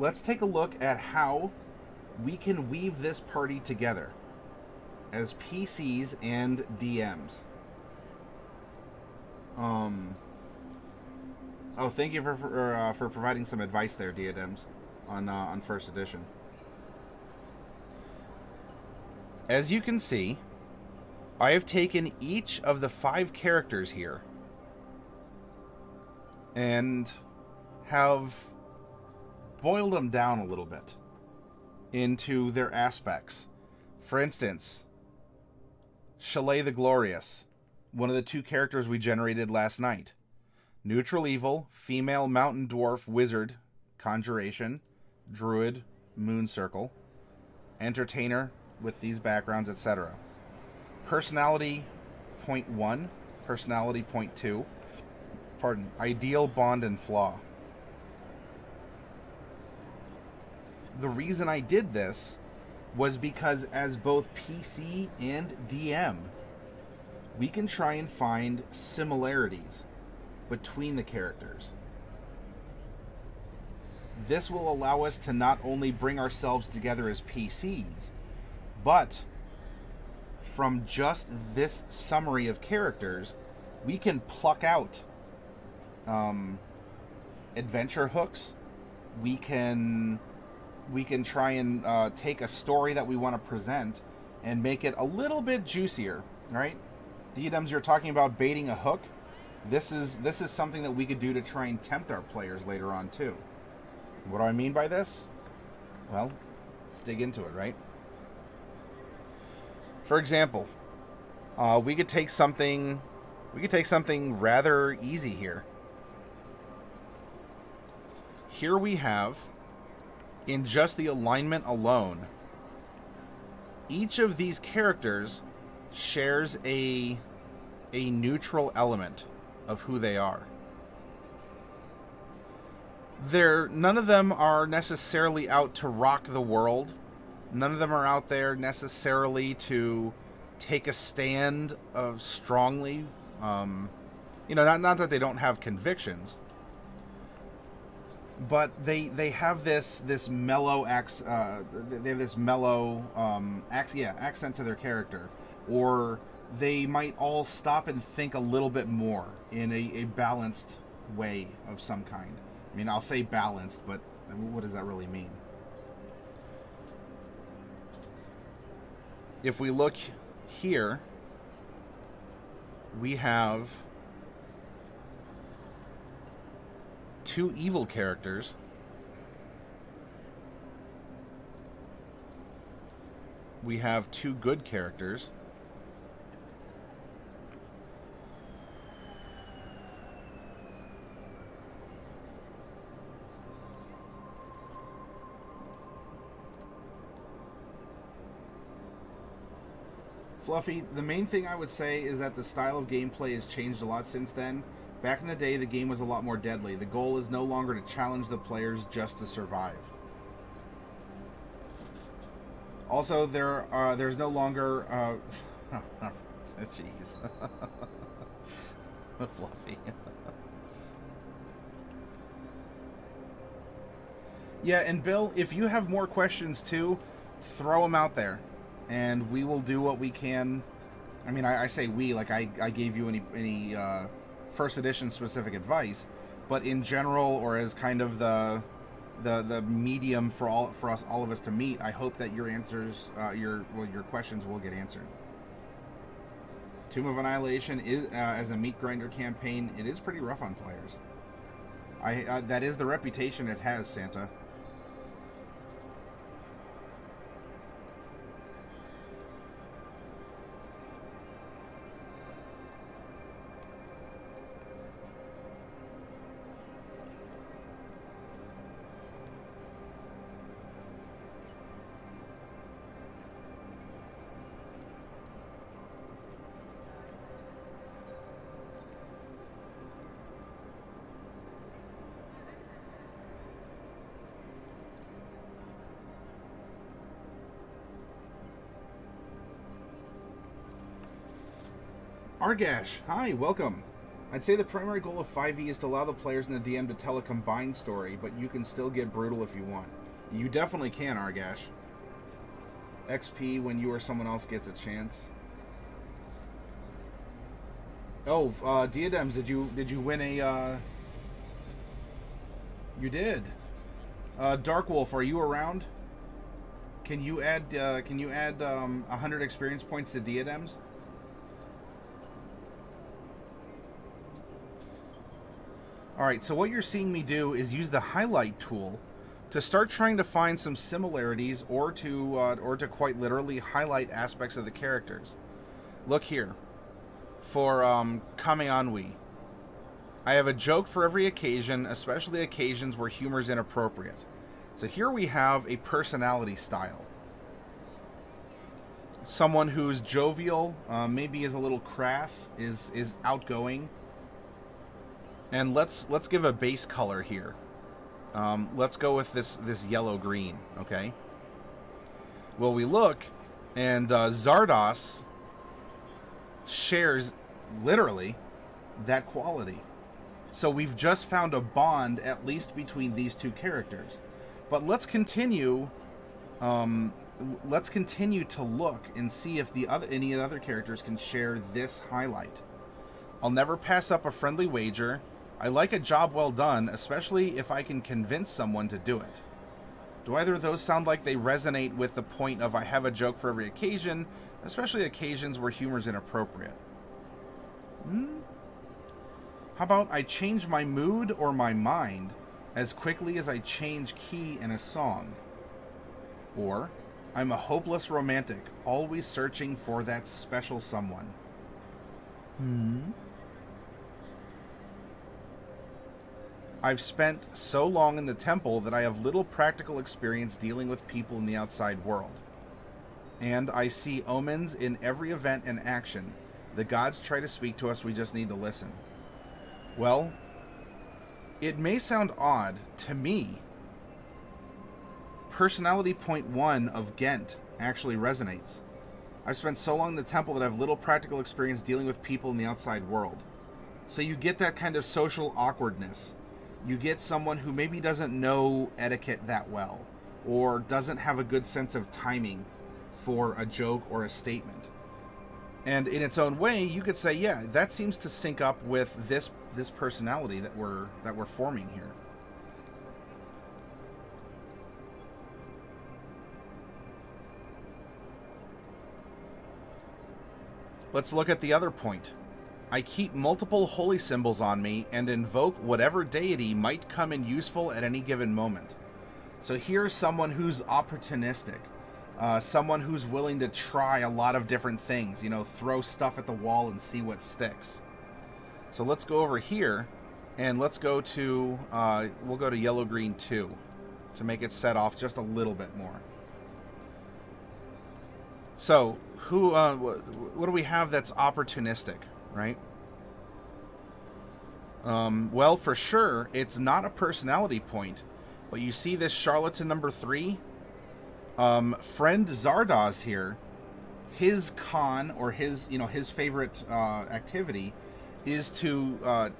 let's take a look at how we can weave this party together as PCs and DMs. Oh, thank you for providing some advice there, Diadems, on first edition. As you can see, I have taken each of the 5 characters here and have boiled them down a little bit into their aspects. For instance, Chalet the Glorious, one of the 2 characters we generated last night. Neutral evil, female mountain dwarf wizard, conjuration, druid, moon circle, entertainer with these backgrounds, etc. Personality 0.1, personality 0.2, pardon, ideal, bond, and flaw. The reason I did this was because as both PC and DM, we can try and find similarities between the characters. This will allow us to not only bring ourselves together as PCs, but from just this summary of characters, we can pluck out adventure hooks. We can try and take a story that we want to present and make it a little bit juicier, right? Diadems, you're talking about baiting a hook. This is something that we could do to try and tempt our players later on too. What do I mean by this? Well, let's dig into it, right? For example, we could take something rather easy here. Here we have, in just the alignment alone, each of these characters shares a neutral element of who they are. None of them are necessarily out to rock the world. None of them are out there necessarily to take a stand strongly. You know, not that they don't have convictions, but they have this mellow they have this mellow accent to their character, or they might all stop and think a little bit more in a balanced way of some kind. I mean, I'll say balanced, but I mean, what does that really mean? If we look here, we have 2 evil characters. We have 2 good characters. Fluffy, the main thing I would say is that the style of gameplay has changed a lot since then. Back in the day, the game was a lot more deadly. The goal is no longer to challenge the players just to survive. Also, there's no longer... Jeez. Fluffy. Yeah, and Bill, if you have more questions too, throw them out there, and we will do what we can. I mean, I say we, like I gave you any first edition specific advice, but in general, or as kind of the medium for all of us to meet, I hope that your answers, your questions will get answered. Tomb of Annihilation is as a meat grinder campaign, it is pretty rough on players. That is the reputation it has, Santa. Argash, hi, welcome. I'd say the primary goal of 5e is to allow the players and the DM to tell a combined story, but you can still get brutal if you want. You definitely can, Argash. XP when you or someone else gets a chance. Oh, Diadems, did you win a, You did. Dark Wolf, are you around? Can you add 100 experience points to Diadems? Alright, so what you're seeing me do is use the highlight tool to start trying to find some similarities or to quite literally highlight aspects of the characters. Look here. For Kameanwi, I have a joke for every occasion, especially occasions where humor is inappropriate. So here we have a personality style. Someone who's jovial, maybe is a little crass, is outgoing. And let's give a base color here. Let's go with this yellow-green, okay? Well, we look, and Zardos shares, literally, that quality. So we've just found a bond, at least between these two characters. But let's continue to look and see if any of the other characters can share this highlight. I'll never pass up a friendly wager. I like a job well done, especially if I can convince someone to do it. Do either of those sound like they resonate with the point of I have a joke for every occasion, especially occasions where humor is inappropriate? How about I change my mood or my mind as quickly as I change key in a song? Or, I'm a hopeless romantic, always searching for that special someone. I've spent so long in the temple that I have little practical experience dealing with people in the outside world. And I see omens in every event and action. The gods try to speak to us, we just need to listen. Well, it may sound odd to me. Personality point 1 of Ghent actually resonates. I've spent so long in the temple that I have little practical experience dealing with people in the outside world. So you get that kind of social awkwardness. You get someone who maybe doesn't know etiquette that well, or doesn't have a good sense of timing for a joke or a statement. And in its own way, you could say, yeah, that seems to sync up with this personality that we're forming here. Let's look at the other point. I keep multiple holy symbols on me and invoke whatever deity might come in useful at any given moment. So here's someone who's opportunistic. Someone who's willing to try a lot of different things. You know, throw stuff at the wall and see what sticks. So let's go over here and let's go to, we'll go to yellow-green 2 to make it set off just a little bit more. So, what do we have that's opportunistic? Right? Well, for sure, it's not a personality point, but you see this charlatan number 3? Friend Zardoz here, his con, or his favorite activity is to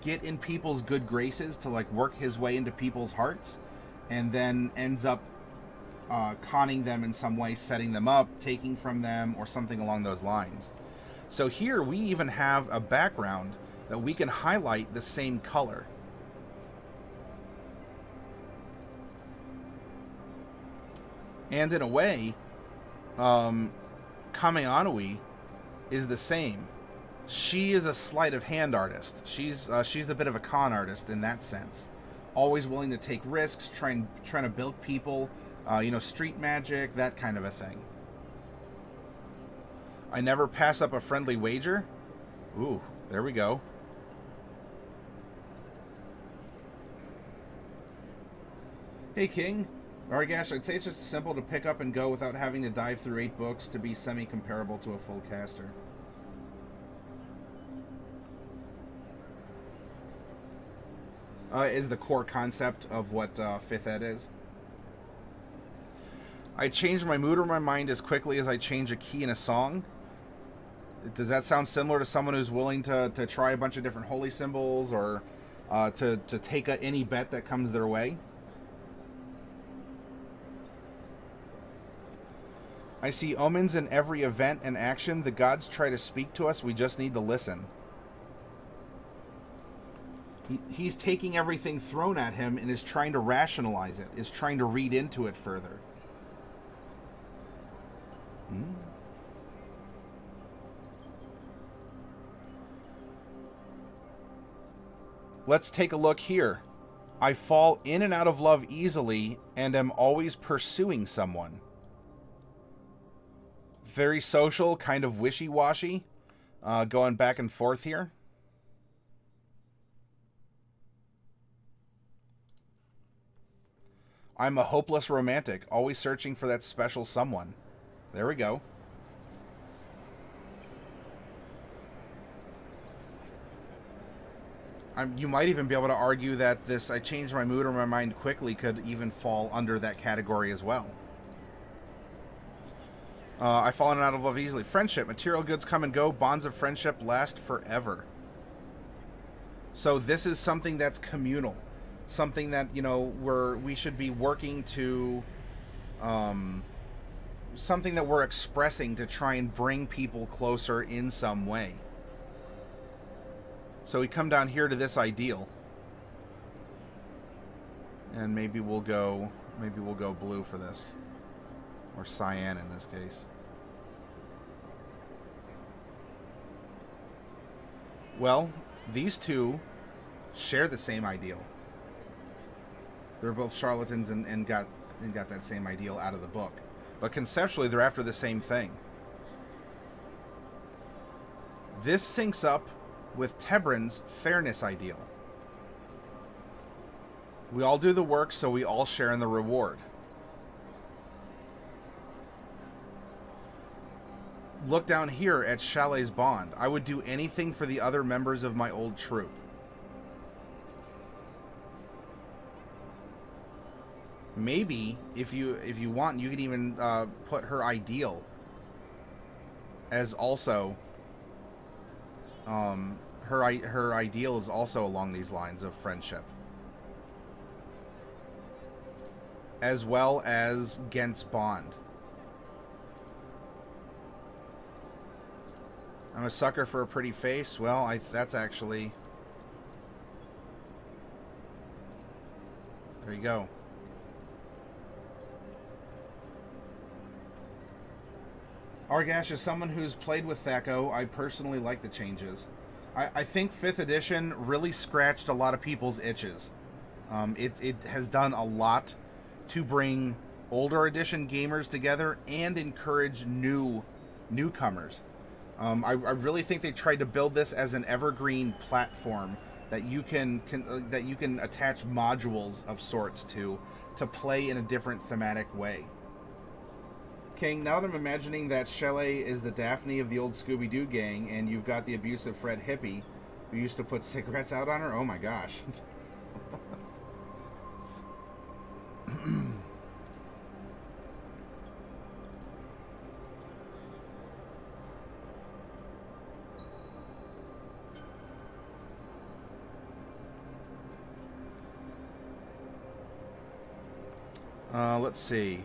get in people's good graces, to like work his way into people's hearts, and then ends up conning them in some way, setting them up, taking from them, or something along those lines. So here we even have a background that we can highlight the same color. And in a way, Kameanwi is the same. She is a sleight of hand artist. She's a bit of a con artist in that sense. Always willing to take risks, trying to build people, street magic, that kind of a thing. I never pass up a friendly wager. Ooh, there we go. Hey, King. Argash, I'd say it's just simple to pick up and go without having to dive through 8 books to be semi-comparable to a full caster. Is the core concept of what 5th Ed is. I change my mood or my mind as quickly as I change a key in a song. Does that sound similar to someone who's willing to try a bunch of different holy symbols, or to take any bet that comes their way? I see omens in every event and action. The gods try to speak to us. We just need to listen. He's taking everything thrown at him and is trying to rationalize it, is trying to read into it further. Let's take a look here. I fall in and out of love easily and am always pursuing someone. Very social, kind of wishy-washy, going back and forth here. I'm a hopeless romantic, always searching for that special someone. There we go. You might even be able to argue that this I changed my mood or my mind quickly could even fall under that category as well. I've fallen out of love easily. Friendship. Material goods come and go. Bonds of friendship last forever. So this is something that's communal. Something that, you know, we should be working to... something that we're expressing to try and bring people closer in some way. So we come down here to this ideal. And maybe we'll go blue for this. Or cyan in this case. Well, these two share the same ideal. They're both charlatans and got that same ideal out of the book. But conceptually, they're after the same thing. This syncs up with Tebren's fairness ideal. We all do the work, so we all share in the reward. Look down here at Chalet's bond. I would do anything for the other members of my old troop. Maybe, if you want, you could even put her ideal as also... her ideal is also along these lines of friendship. As well as Gent's bond. I'm a sucker for a pretty face. Well, that's actually... There you go. Argash is someone who's played with Thaco. I personally like the changes. I think 5th edition really scratched a lot of people's itches. It has done a lot to bring older edition gamers together and encourage newcomers. I really think they tried to build this as an evergreen platform that you can attach modules of sorts to play in a different thematic way. King, now that I'm imagining that Chalet is the Daphne of the old Scooby-Doo gang, and you've got the abusive Fred hippie who used to put cigarettes out on her, oh my gosh. Let's see.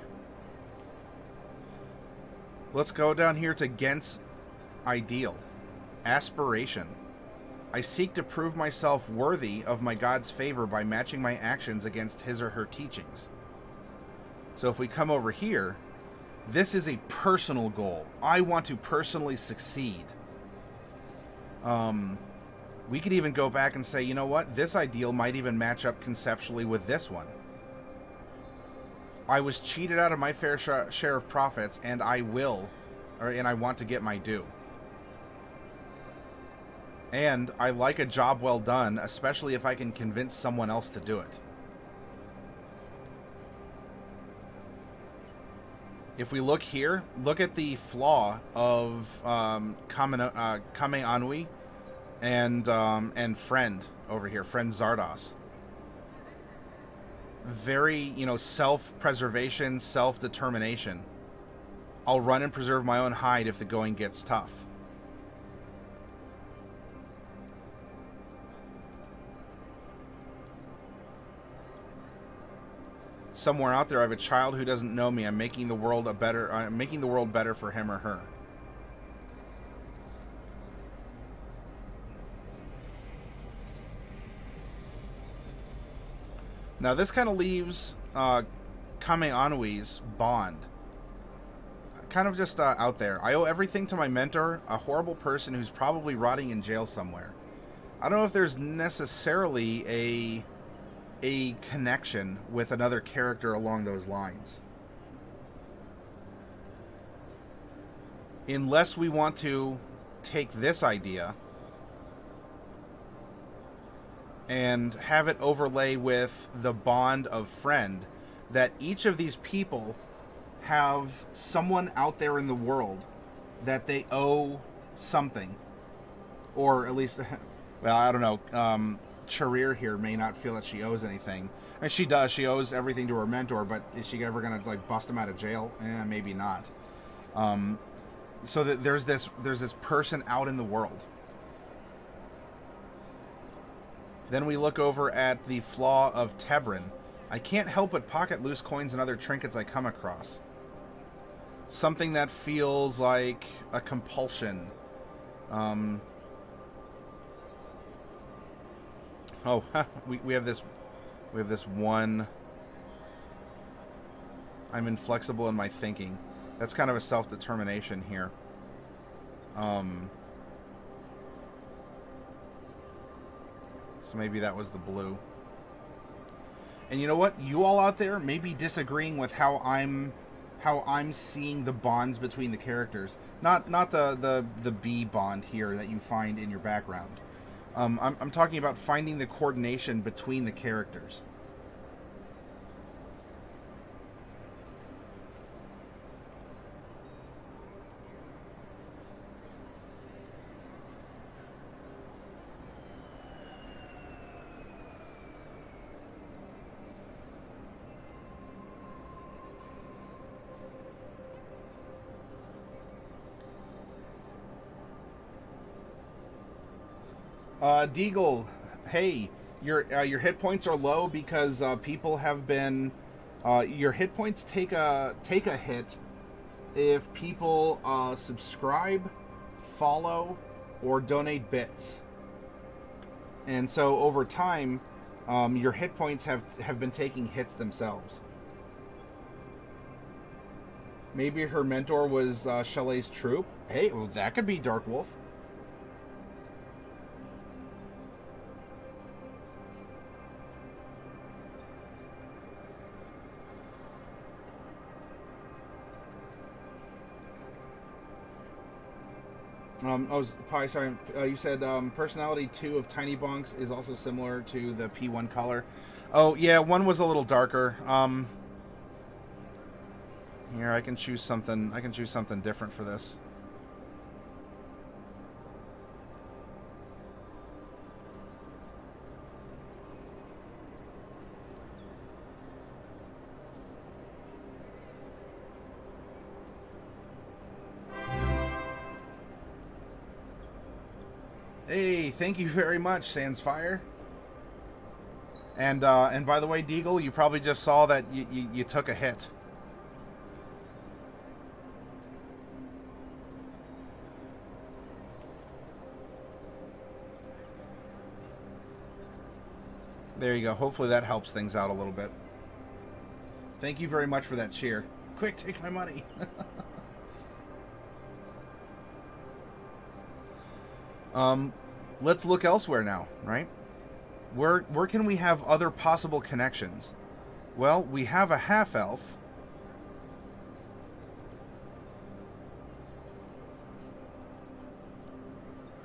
Let's go down here to Gent's ideal. Aspiration. I seek to prove myself worthy of my god's favor by matching my actions against his or her teachings. So if we come over here, this is a personal goal. I want to personally succeed. We could even go back and say, you know what? This ideal might even match up conceptually with this one. I was cheated out of my fair share of profits, and I want to get my due. And I like a job well done, especially if I can convince someone else to do it. If we look here, look at the flaw of Kame Anui and Friend over here, Friend Zardos. Very, self-preservation, self-determination. I'll run and preserve my own hide if the going gets tough. Somewhere out there, I have a child who doesn't know me. I'm making the world better for him or her. Now, this kind of leaves Kame Anui's bond kind of just out there. I owe everything to my mentor, a horrible person who's probably rotting in jail somewhere. I don't know if there's necessarily a connection with another character along those lines. Unless we want to take this idea and have it overlay with the bond of friend, that each of these people have someone out there in the world that they owe something. Or at least, well, I don't know, Charir here may not feel that she owes anything. I mean, she does. She owes everything to her mentor, but is she ever going to, like, bust him out of jail? Maybe not. So that there's this person out in the world. Then we look over at the Flaw of Tarun. I can't help but pocket loose coins and other trinkets I come across. Something that feels like a compulsion. Oh, we have this one. I'm inflexible in my thinking. That's kind of a self-determination here. So maybe that was the blue. And you know what? You all out there may be disagreeing with how I'm seeing the bonds between the characters. Not the B bond here that you find in your background. I'm talking about finding the coordination between the characters. Deagle, hey, your hit points are low because people have been. Your hit points take a hit if people subscribe, follow, or donate bits. And so over time, your hit points have been taking hits themselves. Maybe her mentor was Chalet's troop. Hey, well, that could be Dark Wolf. Sorry, you said personality 2 of Tiny Bonks is also similar to the P1 color. Oh, yeah, one was a little darker. Here, I can choose something different for this. Hey, thank you very much, Sansfire. And by the way, Deagle, you probably just saw that you took a hit. There you go. Hopefully that helps things out a little bit. Thank you very much for that cheer. Quick, take my money. Let's look elsewhere now, right? Where can we have other possible connections? Well, we have a half-elf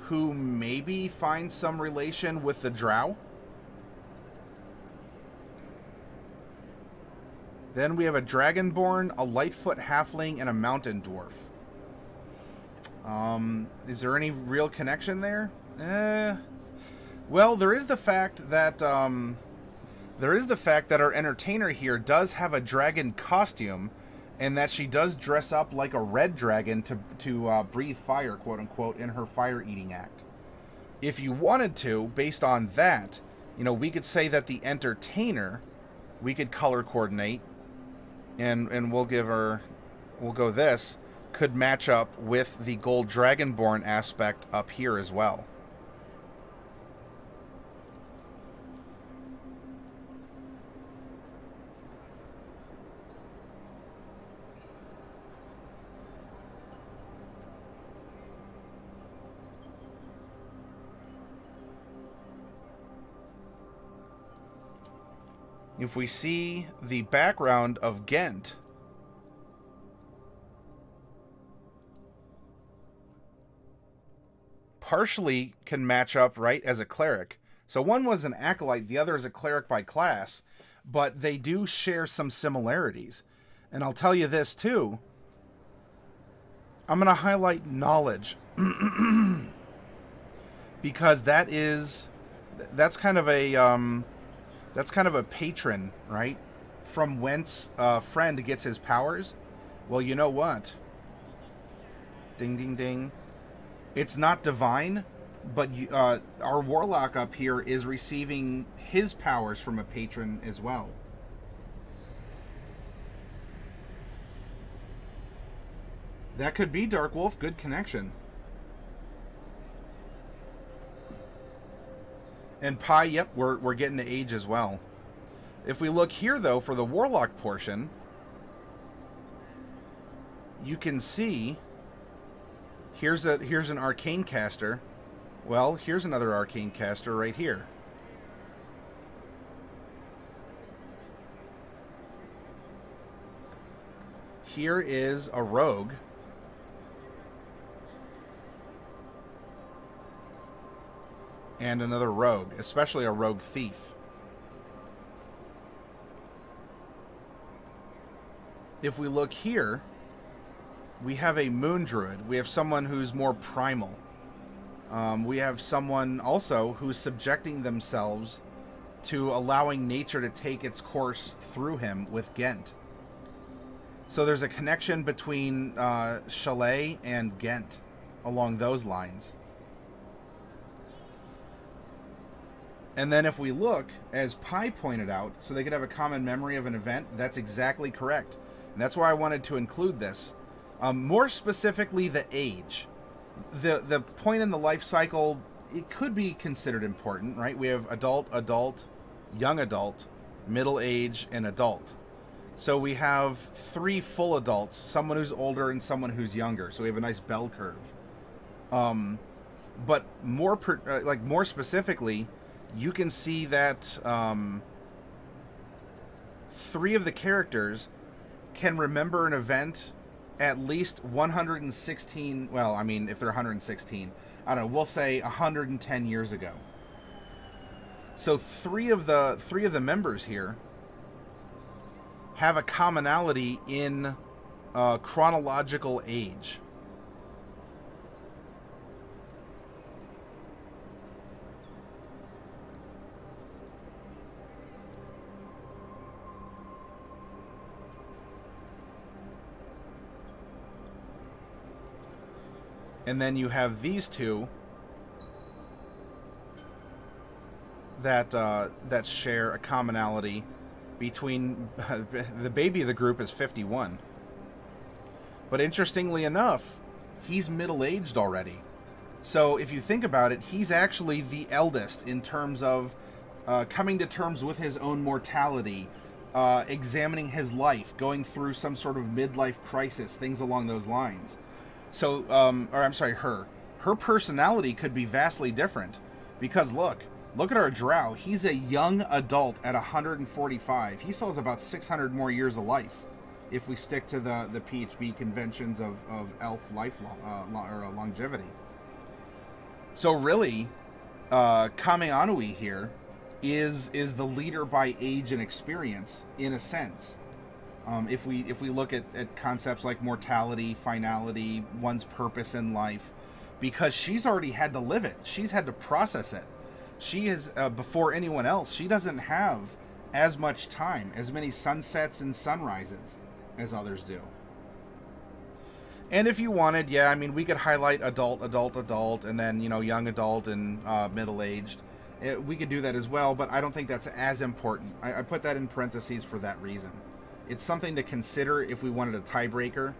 who maybe finds some relation with the drow. Then we have a dragonborn, a lightfoot halfling, and a mountain dwarf. Is there any real connection there? Well, there is the fact that our entertainer here does have a dragon costume, and that she does dress up like a red dragon to breathe fire, quote unquote, in her fire-eating act. If you wanted to, based on that, you know, we could say that the entertainer we could color coordinate, and we'll go this, could match up with the gold dragonborn aspect up here as well. If we see the background of Ghent, partially can match up, right, as a cleric. So one was an acolyte, the other is a cleric by class, but they do share some similarities. And I'll tell you this too. I'm going to highlight knowledge because that's kind of a patron, right? From whence a friend gets his powers. Well, you know what? Ding, ding, ding. It's not divine, but our warlock up here is receiving his powers from a patron as well. That could be Dark Wolf. Good connection. And Pi, yep, we're getting to age as well. If we look here, though, for the Warlock portion, you can see here's an Arcane Caster. Well, here's another Arcane Caster right here. Here is a Rogue. And another rogue, especially a rogue thief. If we look here, we have a moon druid. We have someone who's more primal. We have someone also who's subjecting themselves to allowing nature to take its course through him with Ghent. So there's a connection between Chalet and Ghent along those lines. And then if we look, as Pi pointed out, so they could have a common memory of an event, that's exactly correct. And that's why I wanted to include this. More specifically, the age. The point in the life cycle, it could be considered important, right? We have adult, young adult, middle age, and adult. So we have 3 full adults, someone who's older and someone who's younger. So we have a nice bell curve. But more specifically, you can see that 3 of the characters can remember an event at least 116, well, I mean, if they're 116, I don't know, we'll say 110 years ago. So 3 of the members here have a commonality in chronological age. And then you have these 2 that share a commonality between the baby of the group is 51. But interestingly enough, he's middle-aged already. So if you think about it, he's actually the eldest in terms of coming to terms with his own mortality, examining his life, going through some sort of midlife crisis, things along those lines. So, or I'm sorry, her personality could be vastly different, because look at our drow. He's a young adult at 145. He still has about 600 more years of life, if we stick to the PHB conventions of elf life longevity. So really, Kame Anui here is the leader by age and experience, in a sense. If we look at concepts like mortality, finality, one's purpose in life, because she's already had to live it. She's had to process it. She is, before anyone else, she doesn't have as much time, as many sunsets and sunrises as others do. And if you wanted, yeah, I mean, we could highlight adult, and then, you know, young adult and middle-aged. We could do that as well, but I don't think that's as important. I put that in parentheses for that reason. It's something to consider if we wanted a tiebreaker,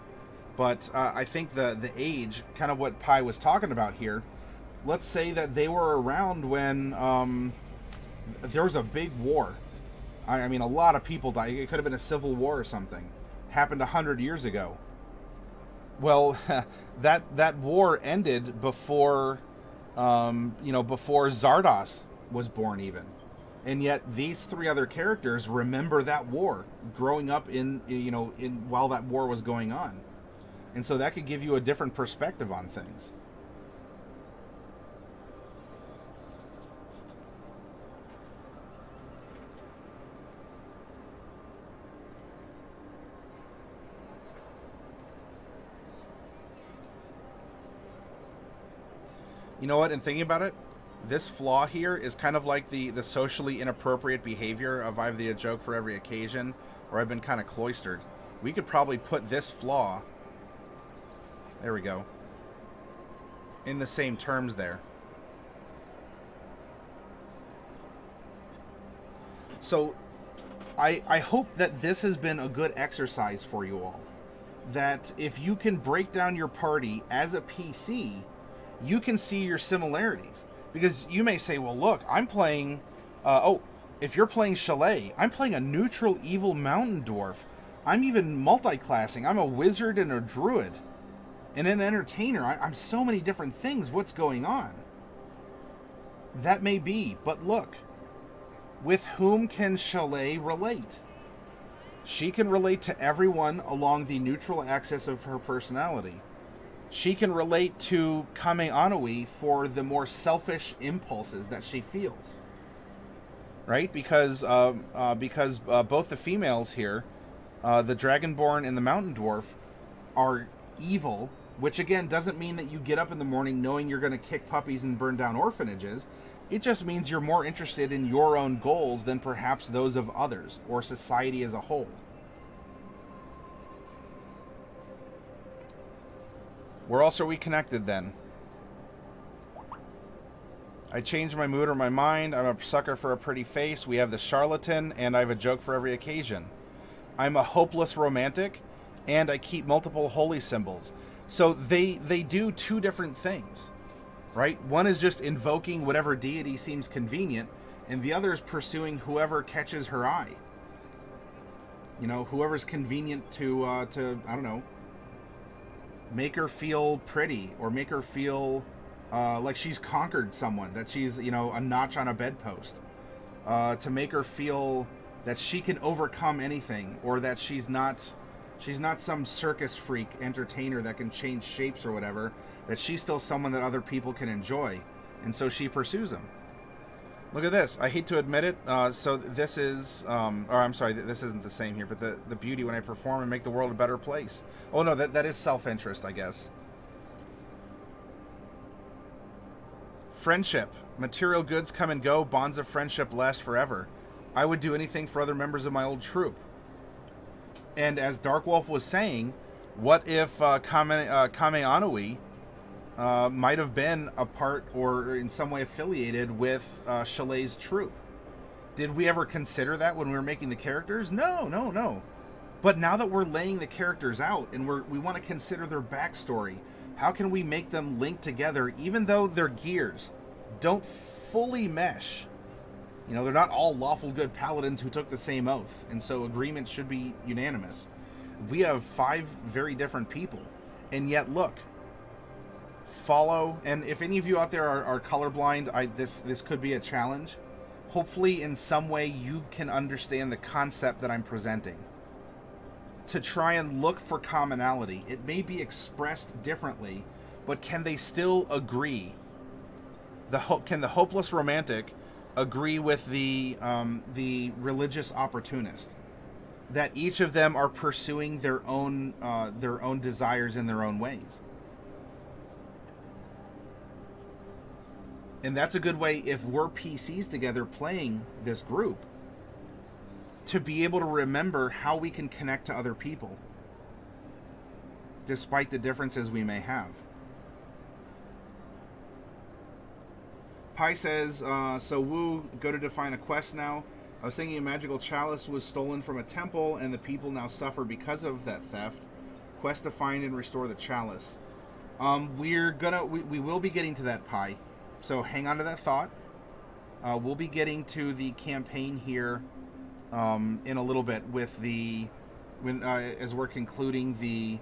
but I think the age, kind of what Pi was talking about here, let's say that they were around when there was a big war. I mean, a lot of people died. It could have been a civil war or something. Happened 100 years ago. Well, that war ended before, before Zardoz was born even. And yet these three other characters remember that war growing up while that war was going on. And so that could give you a different perspective on things. You know what, in thinking about it, this flaw here is kind of like the socially inappropriate behavior of I have a joke for every occasion, or I've been kind of cloistered. We could probably put this flaw, there we go, in the same terms there. So I hope that this has been a good exercise for you all. That if you can break down your party as a PC, you can see your similarities. Because you may say, well, look, I'm playing... if you're playing Chalet, I'm playing a neutral evil mountain dwarf. I'm even multi-classing. I'm a wizard and a druid. And an entertainer. I'm so many different things. What's going on? That may be. But look. With whom can Chalet relate? She can relate to everyone along the neutral axis of her personality. She can relate to Kame Anui for the more selfish impulses that she feels. Right? Because both the females here, the Dragonborn and the Mountain Dwarf, are evil, which again doesn't mean that you get up in the morning knowing you're going to kick puppies and burn down orphanages. It just means you're more interested in your own goals than perhaps those of others, or society as a whole. Where else are we connected then? I change my mood or my mind. I'm a sucker for a pretty face. We have the charlatan, and I have a joke for every occasion. I'm a hopeless romantic, and I keep multiple holy symbols. So they do two different things, right? One is just invoking whatever deity seems convenient, and the other is pursuing whoever catches her eye. You know, whoever's convenient to I don't know, make her feel pretty, or make her feel like she's conquered someone, that she's, you know, a notch on a bedpost, to make her feel that she can overcome anything, or that she's not some circus freak entertainer that can change shapes or whatever, that she's still someone that other people can enjoy, and so she pursues them. Look at this. I hate to admit it. So this is, or I'm sorry, this isn't the same here, but the beauty when I perform and make the world a better place. Oh no, that is self-interest, I guess. Friendship. Material goods come and go. Bonds of friendship last forever. I would do anything for other members of my old troop. And as Darkwolf was saying, what if Kame Anui might have been a part or in some way affiliated with Chalet's troop? Did we ever consider that when we were making the characters? No. But now that we're laying the characters out and we want to consider their backstory, how can we make them link together even though their gears don't fully mesh? You know, they're not all lawful good paladins who took the same oath, and so agreement should be unanimous. We have 5 very different people, and yet look, follow, and if any of you out there are colorblind, this could be a challenge. Hopefully in some way you can understand the concept that I'm presenting. To try and look for commonality. It may be expressed differently, but can they still agree? Can the hopeless romantic agree with the religious opportunist? That each of them are pursuing their own desires in their own ways. And that's a good way, if we're PCs together playing this group, to be able to remember how we can connect to other people, despite the differences we may have. Pi says, so Wu, go to define a quest now. I was thinking a magical chalice was stolen from a temple, and the people now suffer because of that theft. Quest to find and restore the chalice. We will be getting to that, Pi. So hang on to that thought. We'll be getting to the campaign here in a little bit with the as we're concluding the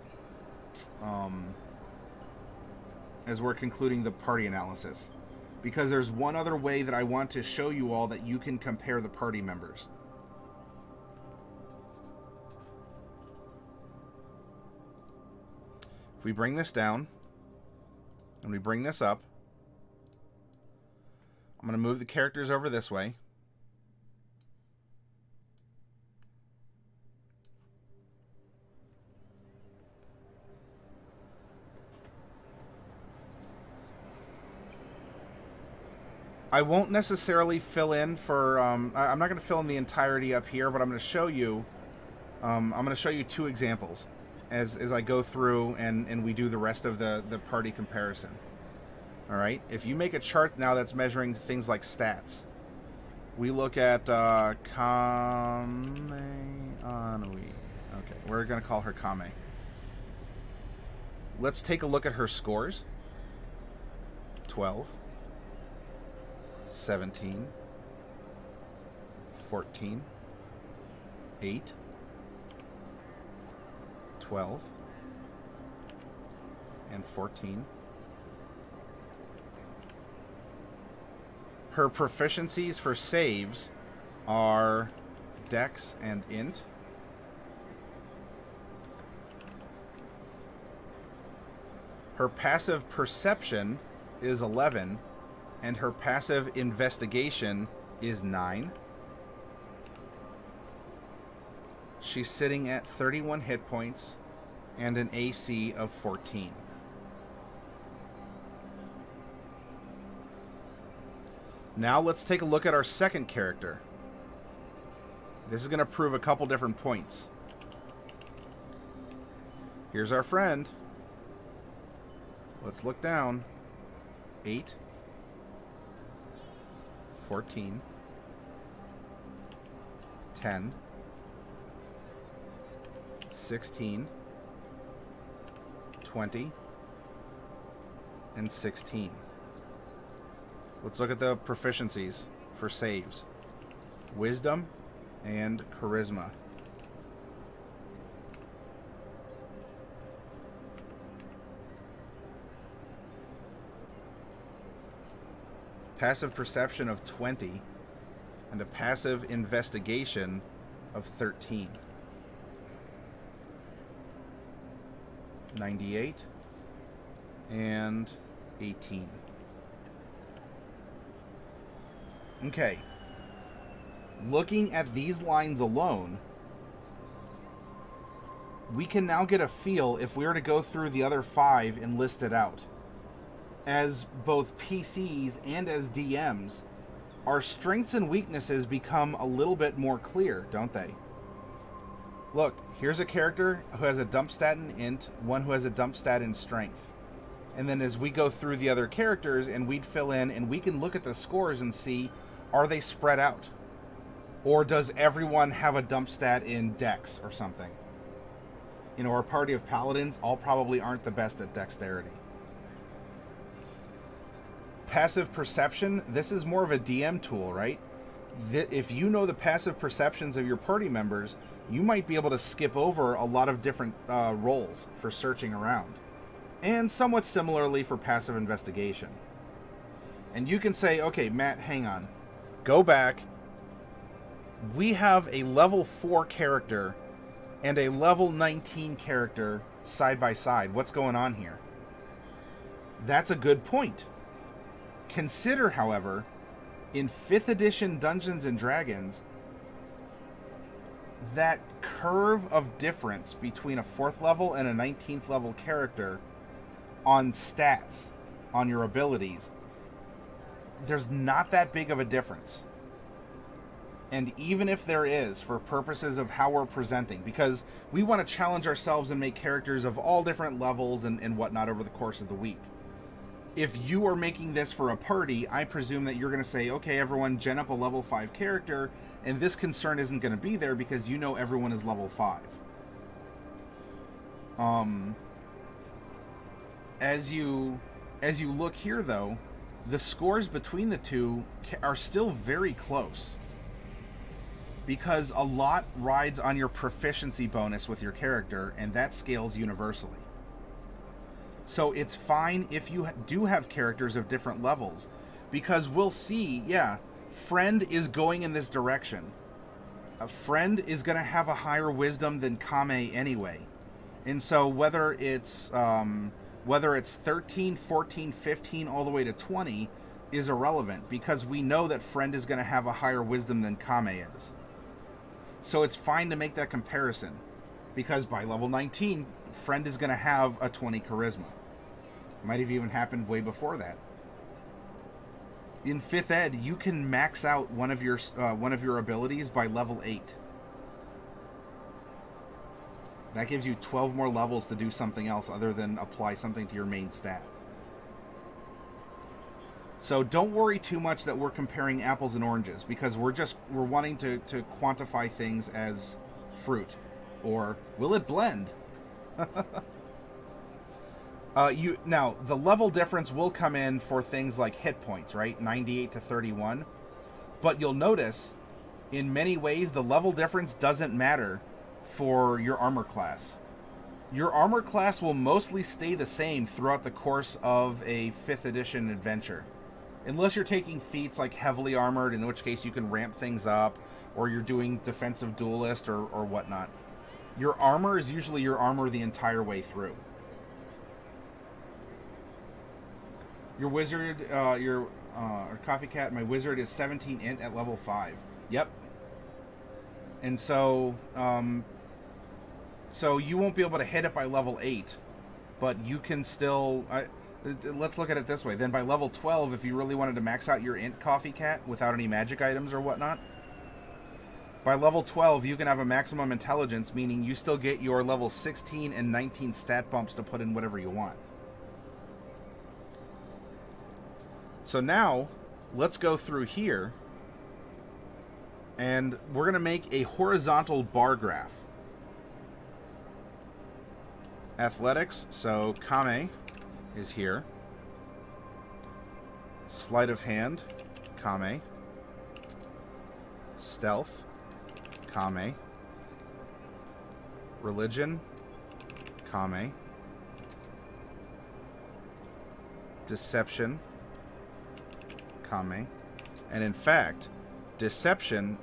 party analysis. Because there's one other way that I want to show you all that you can compare the party members. If we bring this down, and we bring this up, I'm going to move the characters over this way. I won't necessarily fill in for, I'm not going to fill in the entirety up here, but I'm going to show you, two examples as I go through and we do the rest of the party comparison. All right. If you make a chart now that's measuring things like stats, we look at Kame Anui. Okay, we're going to call her Kame. Let's take a look at her scores. 12. 17, 14, 8, 12, and 14. Her proficiencies for saves are Dex and Int. Her passive perception is 11. And her passive investigation is 9. She's sitting at 31 hit points and an AC of 14. Now let's take a look at our second character. This is going to prove a couple different points. Here's our friend. Let's look down. 8. 14, 10, 16, 20, and 16. Let's look at the proficiencies for saves. Wisdom and Charisma. Passive perception of 20 and a passive investigation of 13. 98 and 18. Okay. Looking at these lines alone, we can now get a feel if we were to go through the other 5 and list it out. As both PCs and as DMs, our strengths and weaknesses become a little bit more clear, don't they? Look, here's a character who has a dump stat in Int, one who has a dump stat in Strength. And then as we go through the other characters and we'd fill in and we can look at the scores and see, are they spread out? Or does everyone have a dump stat in Dex or something? You know, our party of Paladins all probably aren't the best at Dexterity. Passive perception, this is more of a DM tool, right? If you know the passive perceptions of your party members, you might be able to skip over a lot of different roles for searching around. And somewhat similarly for passive investigation. And you can say, okay, Matt, hang on. Go back. We have a level 4 character and a level 19 character side by side. What's going on here? That's a good point. Consider, however, in 5th edition Dungeons & Dragons, that curve of difference between a 4th level and a 19th level character on stats, on your abilities, there's not that big of a difference. And even if there is, for purposes of how we're presenting, because we want to challenge ourselves and make characters of all different levels and whatnot over the course of the week. if you are making this for a party, I presume that you're going to say, okay, everyone, gen up a level 5 character, and this concern isn't going to be there because you know everyone is level 5. As you look here, though, the scores between the two are still very close, because a lot rides on your proficiency bonus with your character, and that scales universally. So it's fine if you do have characters of different levels, because we'll see, yeah, Friend is going in this direction. A Friend is going to have a higher wisdom than Kame anyway. And so whether it's 13, 14, 15, all the way to 20 is irrelevant, because we know that Friend is going to have a higher wisdom than Kame is. So it's fine to make that comparison, because by level 19, Friend is going to have a 20 charisma. Might have even happened way before that. In 5th Ed, you can max out one of your abilities by level 8. That gives you 12 more levels to do something else other than apply something to your main stat. So don't worry too much that we're comparing apples and oranges, because we're wanting to quantify things as fruit. Or will it blend? Now, the level difference will come in for things like hit points, right? 98 to 31. But you'll notice, in many ways, the level difference doesn't matter for your armor class. Your armor class will mostly stay the same throughout the course of a 5th edition adventure. Unless you're taking feats like heavily armored, in which case you can ramp things up, or you're doing defensive duelist or whatnot. Your armor is usually your armor the entire way through. Your wizard, your Coffee Cat, my wizard is 17 int at level 5. Yep. And so, so you won't be able to hit it by level 8, but you can still... let's look at it this way. Then by level 12, if you really wanted to max out your int Coffee Cat without any magic items or whatnot, by level 12, you can have a maximum intelligence, meaning you still get your level 16 and 19 stat bumps to put in whatever you want. So now, let's go through here, and we're going to make a horizontal bar graph. Athletics, so Kame is here. Sleight of hand, Kame. Stealth, Kame. Religion, Kame. Deception, Kame. And in fact, deception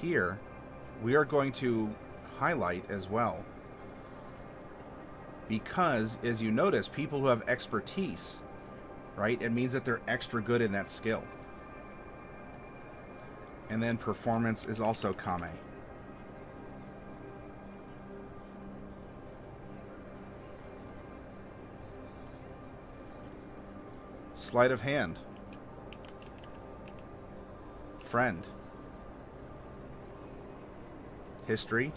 here, we are going to highlight as well. Because, as you notice, people who have expertise, right, it means that they're extra good in that skill. And then performance is also Kame. Sleight of hand. Friend. History.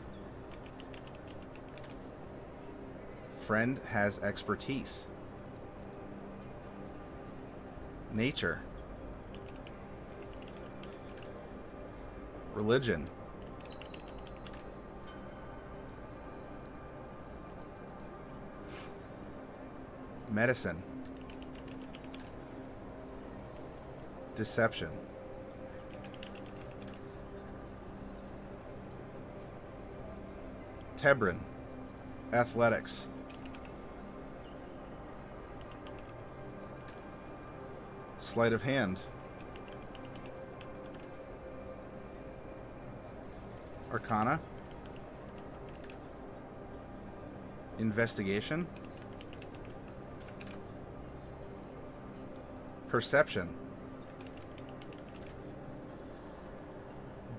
Friend has expertise. Nature. Religion. Medicine. Deception. Tebrin. Athletics. Sleight of hand. Arcana. Investigation. Perception.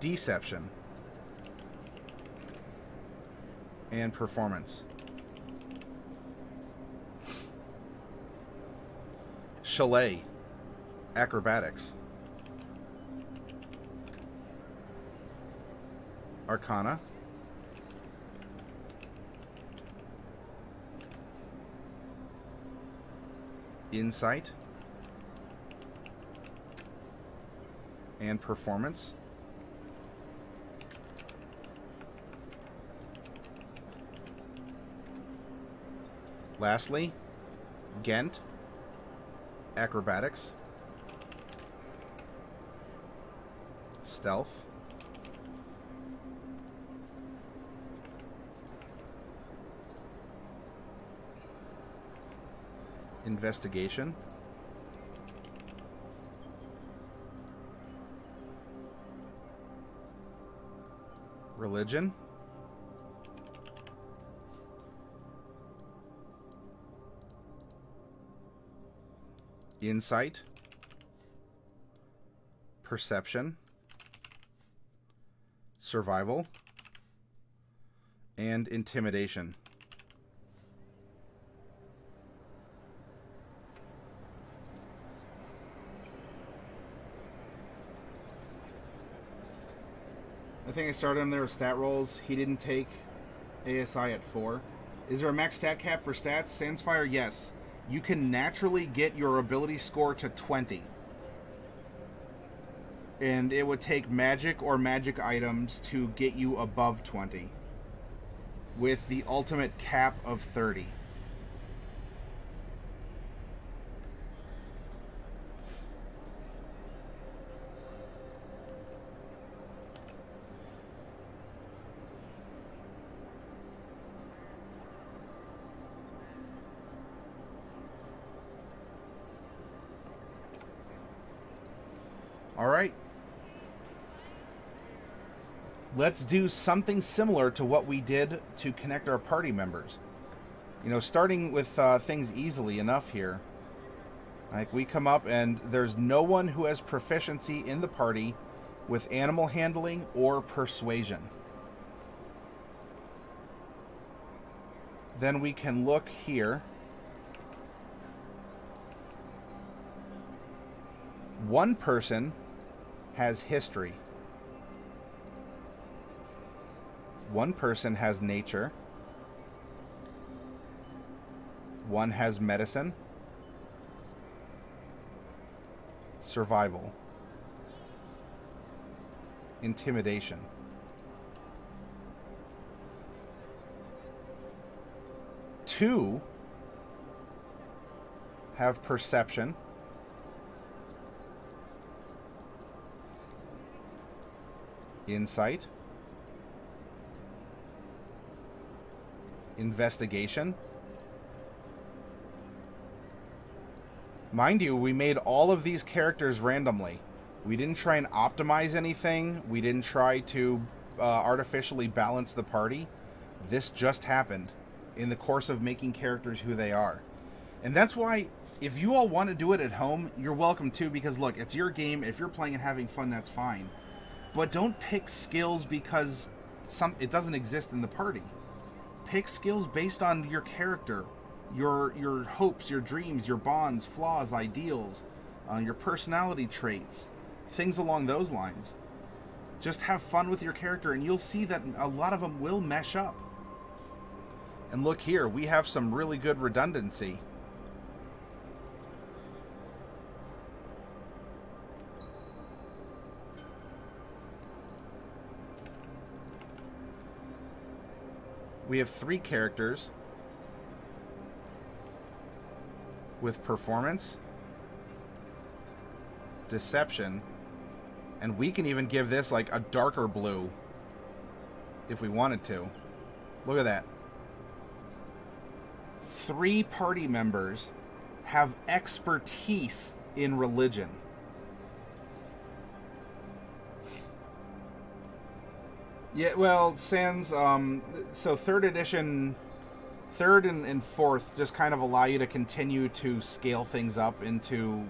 Deception. And performance. Chalet. Acrobatics. Arcana. Insight. and performance. Lastly, Gent, acrobatics, stealth, investigation, religion, insight, perception, survival, and intimidation. I think I started him there with stat rolls. He didn't take ASI at 4. Is there a max stat cap for stats? Sandsfire, yes. You can naturally get your ability score to 20. And it would take magic or magic items to get you above 20. With the ultimate cap of 30. All right. Let's do something similar to what we did to connect our party members. You know, starting with things easily enough here. Like, we come up and there's no one who has proficiency in the party with animal handling or persuasion. Then we can look here. One person has history. One person has nature. One has medicine. Survival. Intimidation. Two have perception. Insight. Investigation. Mind you, we made all of these characters randomly. We didn't try and optimize anything. We didn't try to artificially balance the party. This just happened in the course of making characters who they are. And that's why, if you all want to do it at home, you're welcome to, because look, it's your game. If you're playing and having fun, that's fine. But don't pick skills because it doesn't exist in the party. Pick skills based on your character, your hopes, your dreams, your bonds, flaws, ideals, your personality traits, things along those lines. Just have fun with your character and you'll see that a lot of them will mesh up. And look here, we have some really good redundancy. We have 3 characters with performance, deception, and we can even give this like a darker blue if we wanted to. Look at that. 3 party members have expertise in religion. Yeah, well, sans, so 3rd edition, 3rd and 4th just kind of allow you to continue to scale things up into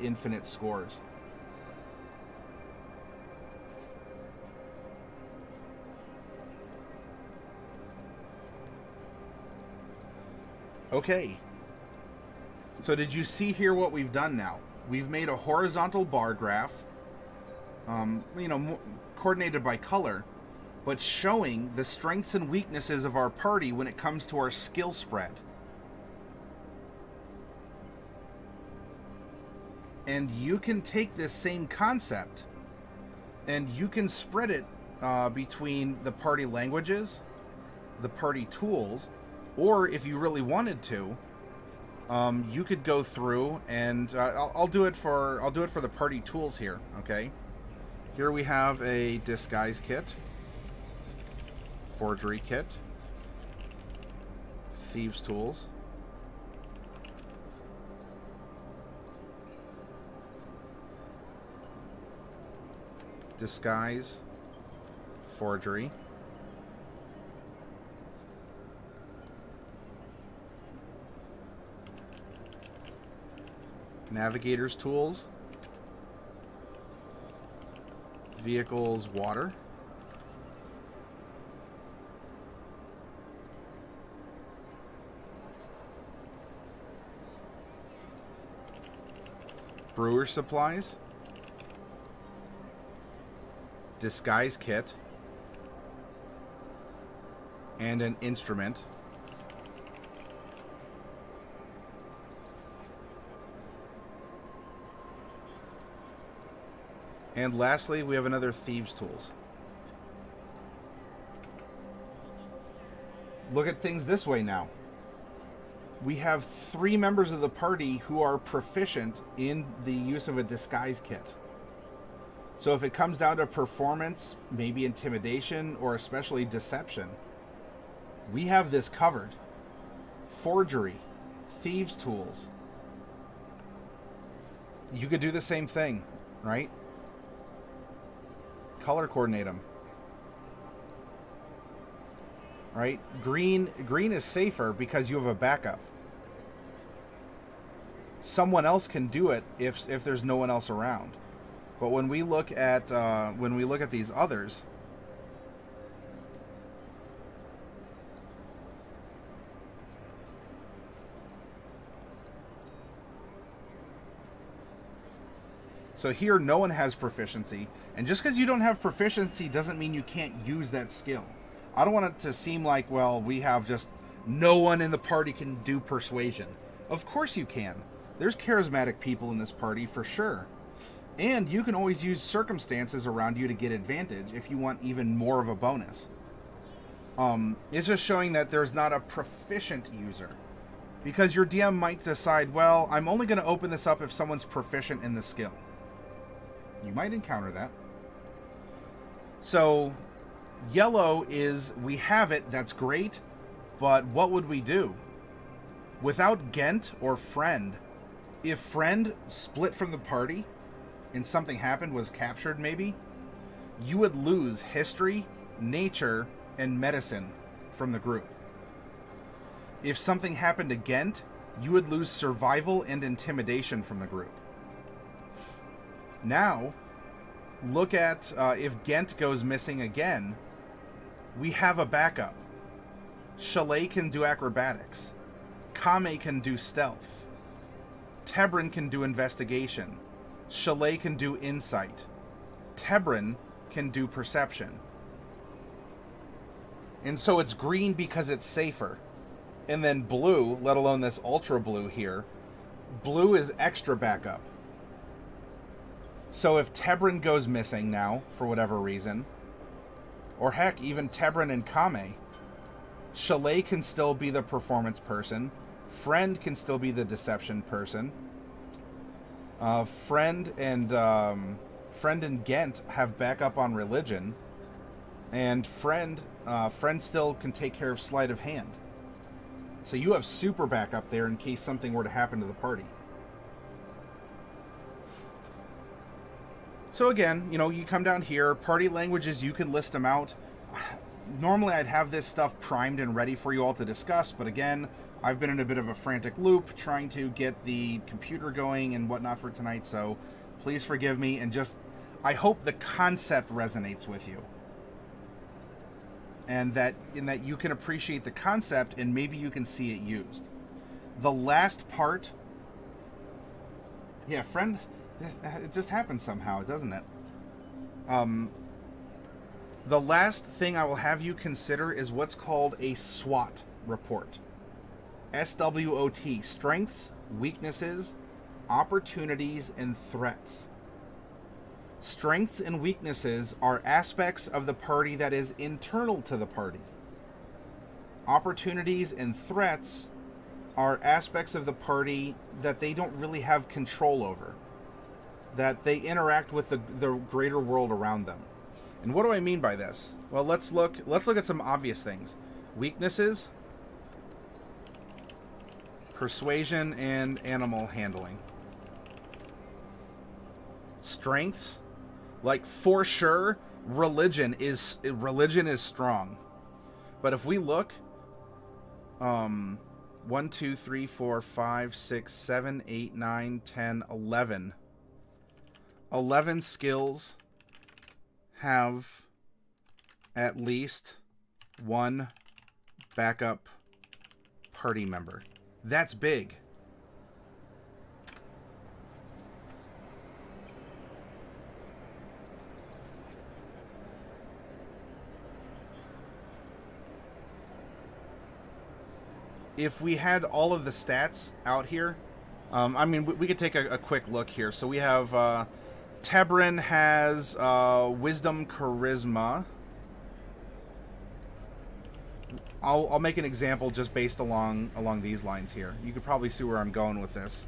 infinite scores. Okay. So did you see here what we've done now? We've made a horizontal bar graph, you know, coordinated by color, but showing the strengths and weaknesses of our party when it comes to our skill spread. And you can take this same concept And you can spread it between the party languages, the party tools, or if you really wanted to, you could go through and I'll do it for the party tools here. Okay, here we have a disguise kit, forgery kit, thieves tools, disguise, forgery, navigator's tools, vehicles, water, brewer's supplies, disguise kit, and an instrument. And lastly, we have another thieves tools. Look at things this way now. We have 3 members of the party who are proficient in the use of a disguise kit. So if it comes down to performance, maybe intimidation, or especially deception, we have this covered. Forgery, thieves tools. You could do the same thing, right? Color coordinate them. Right? Green is safer because you have a backup. Someone else can do it if there's no one else around. But when we look at these others, so here no one has proficiency, and just because you don't have proficiency doesn't mean you can't use that skill. I don't want it to seem like, well, we have just no one in the party can do persuasion. Of course you can. There's charismatic people in this party for sure. And you can always use circumstances around you to get advantage if you want even more of a bonus. It's just showing that there's not a proficient user. Because your DM might decide, well, I'm only going to open this up if someone's proficient in the skill. You might encounter that. So, yellow is, we have it, that's great, but what would we do? Without Gent or Friend, if Friend split from the party, and something happened, was captured maybe, you would lose history, nature, and medicine from the group. If something happened to Gent, you would lose survival and intimidation from the group. Now, look at if Gent goes missing again, we have a backup. Chalet can do acrobatics. Kame can do stealth. Tebrin can do investigation. Chalet can do insight. Tebrin can do perception. And so it's green because it's safer. And then blue, let alone this ultra blue here, blue is extra backup. So if Tebrin goes missing now, for whatever reason, or heck, even Tebrin and Kame, Chalet can still be the performance person. Friend can still be the deception person. Friend and Gent have backup on religion, and Friend still can take care of sleight of hand. So you have super backup there in case something were to happen to the party. So again, you know, you come down here, party languages, you can list them out. Normally I'd have this stuff primed and ready for you all to discuss, but again, I've been in a bit of a frantic loop trying to get the computer going and whatnot for tonight, so please forgive me, and just, I hope the concept resonates with you. And that you can appreciate the concept and maybe you can see it used. The last part, yeah, Friend, it just happens somehow, doesn't it? The last thing I will have you consider is what's called a SWOT report. SWOT, strengths, weaknesses, opportunities, and threats. Strengths and weaknesses are aspects of the party that is internal to the party. Opportunities and threats are aspects of the party that they don't really have control over, that they interact with the greater world around them. And what do I mean by this? Well, let's look at some obvious things. Weaknesses, persuasion and animal handling. Strengths, like for sure, religion is strong. But if we look, 1, 2, 3, 4, 5, 6, 7, 8, 9, 10, 11. 11 skills have at least one backup party member. That's big. If we had all of the stats out here, I mean, we could take a quick look here. So we have Tebrin has Wisdom, Charisma. I'll make an example just based along these lines here. You could probably see where I'm going with this.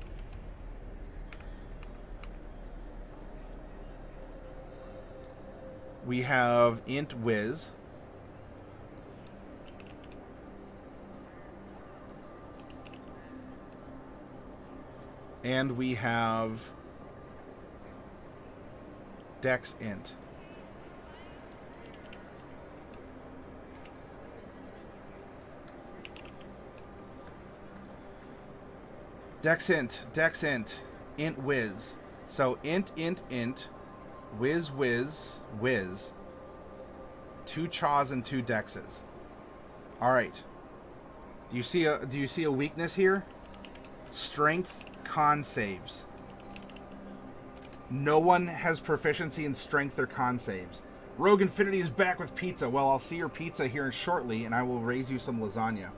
We have Int Wiz. And we have Dex Int. Dex Int, Dex Int, Int Wiz. So Int, Wiz, Wiz, Wiz. 2 Chaws and 2 Dexes. All right. Do you see a weakness here? Strength, con saves. No one has proficiency in strength or con saves. Rogue Infinity is back with pizza. Well, I'll see your pizza here shortly, and I will raise you some lasagna.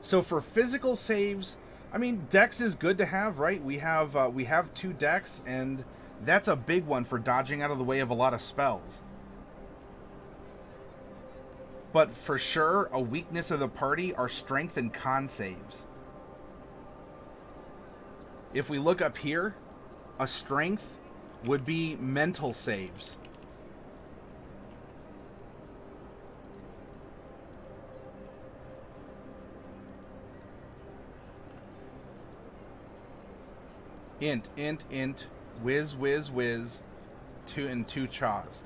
So for physical saves, I mean, Dex is good to have, right? We have 2 Dex, and that's a big one for dodging out of the way of a lot of spells. But for sure, a weakness of the party are strength and con saves. If we look up here, a strength would be mental saves. Int, Wiz, Wiz, Wiz, 2 Chaws.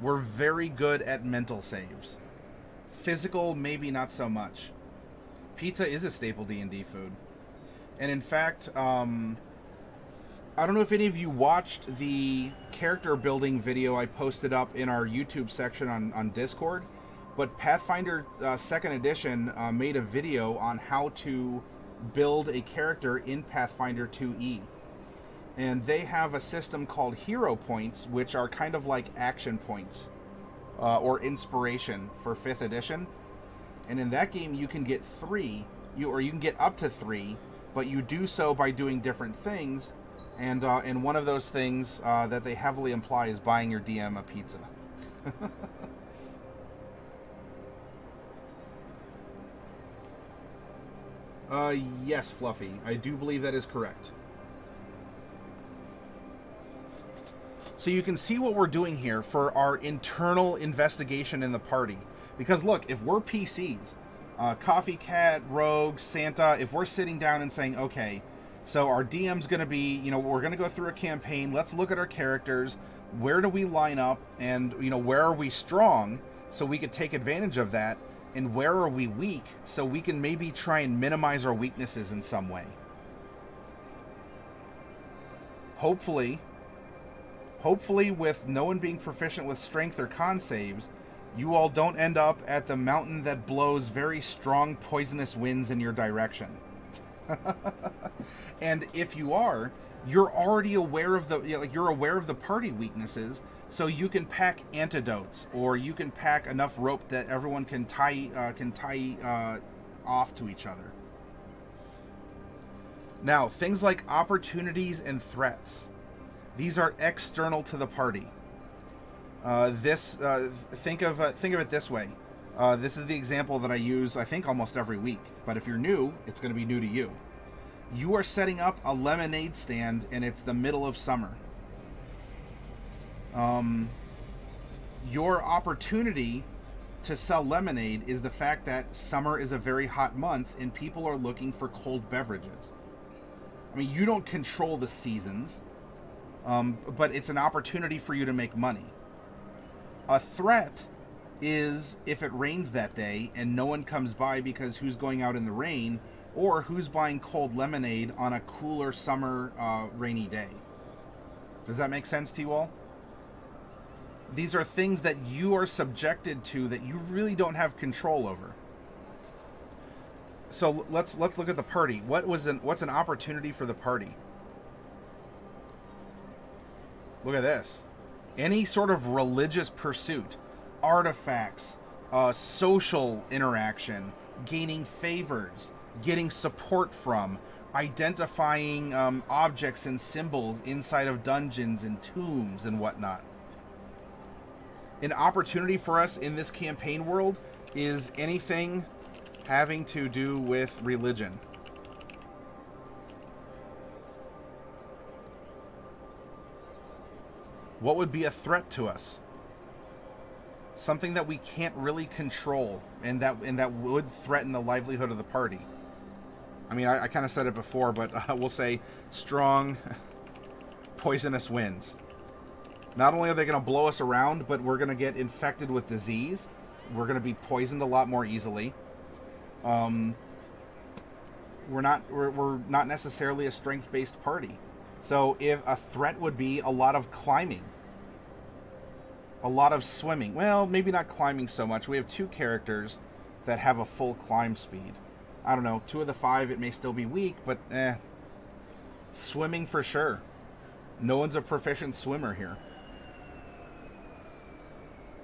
We're very good at mental saves. Physical, maybe not so much. Pizza is a staple D&D food. And in fact, I don't know if any of you watched the character building video I posted up in our YouTube section on Discord, but Pathfinder 2nd Edition made a video on how to build a character in Pathfinder 2E. And they have a system called hero points, which are kind of like action points. Or inspiration for 5th edition, and in that game you can get 3, or you can get up to 3, but you do so by doing different things, and one of those things that they heavily imply is buying your DM a pizza. Yes, Fluffy, I do believe that is correct. So you can see what we're doing here for our internal investigation in the party. Because look, if we're PCs, Coffee Cat, Rogue, Santa, if we're sitting down and saying, okay, so our DM's going to be, we're going to go through a campaign, let's look at our characters, where do we line up, and, where are we strong, so we could take advantage of that, and where are we weak, so we can maybe try and minimize our weaknesses in some way. Hopefully, with no one being proficient with strength or con saves, you all don't end up at the mountain that blows very strong poisonous winds in your direction. And if you are, you're already aware of the party weaknesses, so you can pack antidotes, or you can pack enough rope that everyone can tie off to each other. Now, things like opportunities and threats. These are external to the party. Think of it this way. This is the example that I use, I think, almost every week. But if you're new, it's going to be new to you. You are setting up a lemonade stand, and it's the middle of summer. Your opportunity to sell lemonade is the fact that summer is a very hot month, and people are looking for cold beverages. I mean, you don't control the seasons, but it's an opportunity for you to make money. A threat is if it rains that day and no one comes by because who's going out in the rain, or who's buying cold lemonade on a cooler summer rainy day. Does that make sense to you all? These are things that you are subjected to that you really don't have control over. So let's look at the party. What's an opportunity for the party? Look at this. Any sort of religious pursuit, artifacts, social interaction, gaining favors, getting support from, identifying objects and symbols inside of dungeons and tombs and whatnot. An opportunity for us in this campaign world is anything having to do with religion. What would be a threat to us? Something that we can't really control, and that would threaten the livelihood of the party. I mean, I kind of said it before, but we'll say strong, poisonous winds. Not only are they going to blow us around, but we're going to get infected with disease. We're going to be poisoned a lot more easily. We're not necessarily a strength-based party. So if a threat would be a lot of climbing, a lot of swimming. Well, maybe not climbing so much. We have 2 characters that have a full climb speed. I don't know, 2 of the 5, it may still be weak, but swimming for sure. No one's a proficient swimmer here.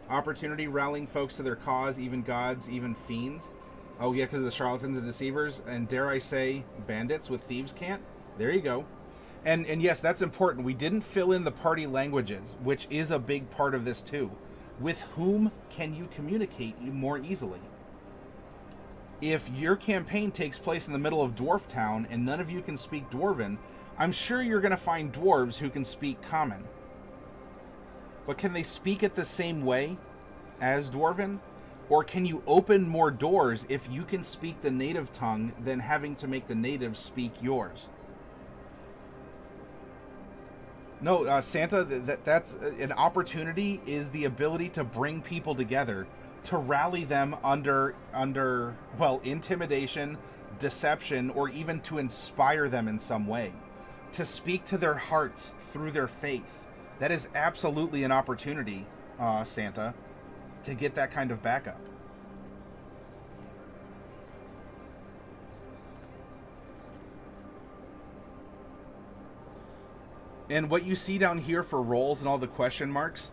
Opportunity, rallying folks to their cause, even gods, even fiends. Oh yeah, because of the charlatans and deceivers, and dare I say, bandits with thieves' cant. There you go. And yes, that's important. We didn't fill in the party languages, which is a big part of this too. With whom can you communicate more easily? If your campaign takes place in the middle of Dwarf Town and none of you can speak Dwarven, I'm sure you're going to find dwarves who can speak Common. But can they speak it the same way as Dwarven? Or can you open more doors if you can speak the native tongue than having to make the natives speak yours? No, Santa, that's an opportunity, is the ability to bring people together, to rally them under well, intimidation, deception, or even to inspire them in some way. To speak to their hearts through their faith. That is absolutely an opportunity, Santa, to get that kind of backup. And what you see down here for roles and all the question marks,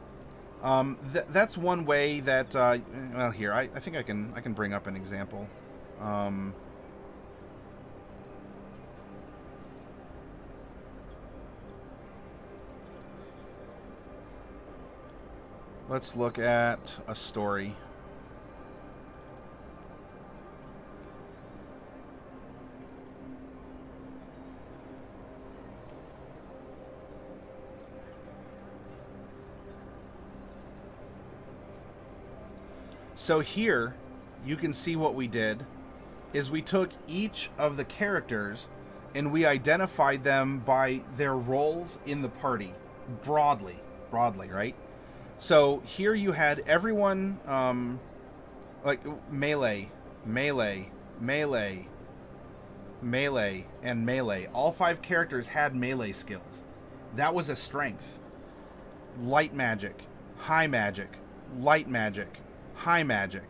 that's one way that, well, here, I think I can bring up an example. Let's look at a story. So here, you can see what we did is we took each of the characters and we identified them by their roles in the party, broadly, right? So here you had everyone, like melee, and melee. All 5 characters had melee skills. That was a strength. Light magic, high magic, light magic, high magic.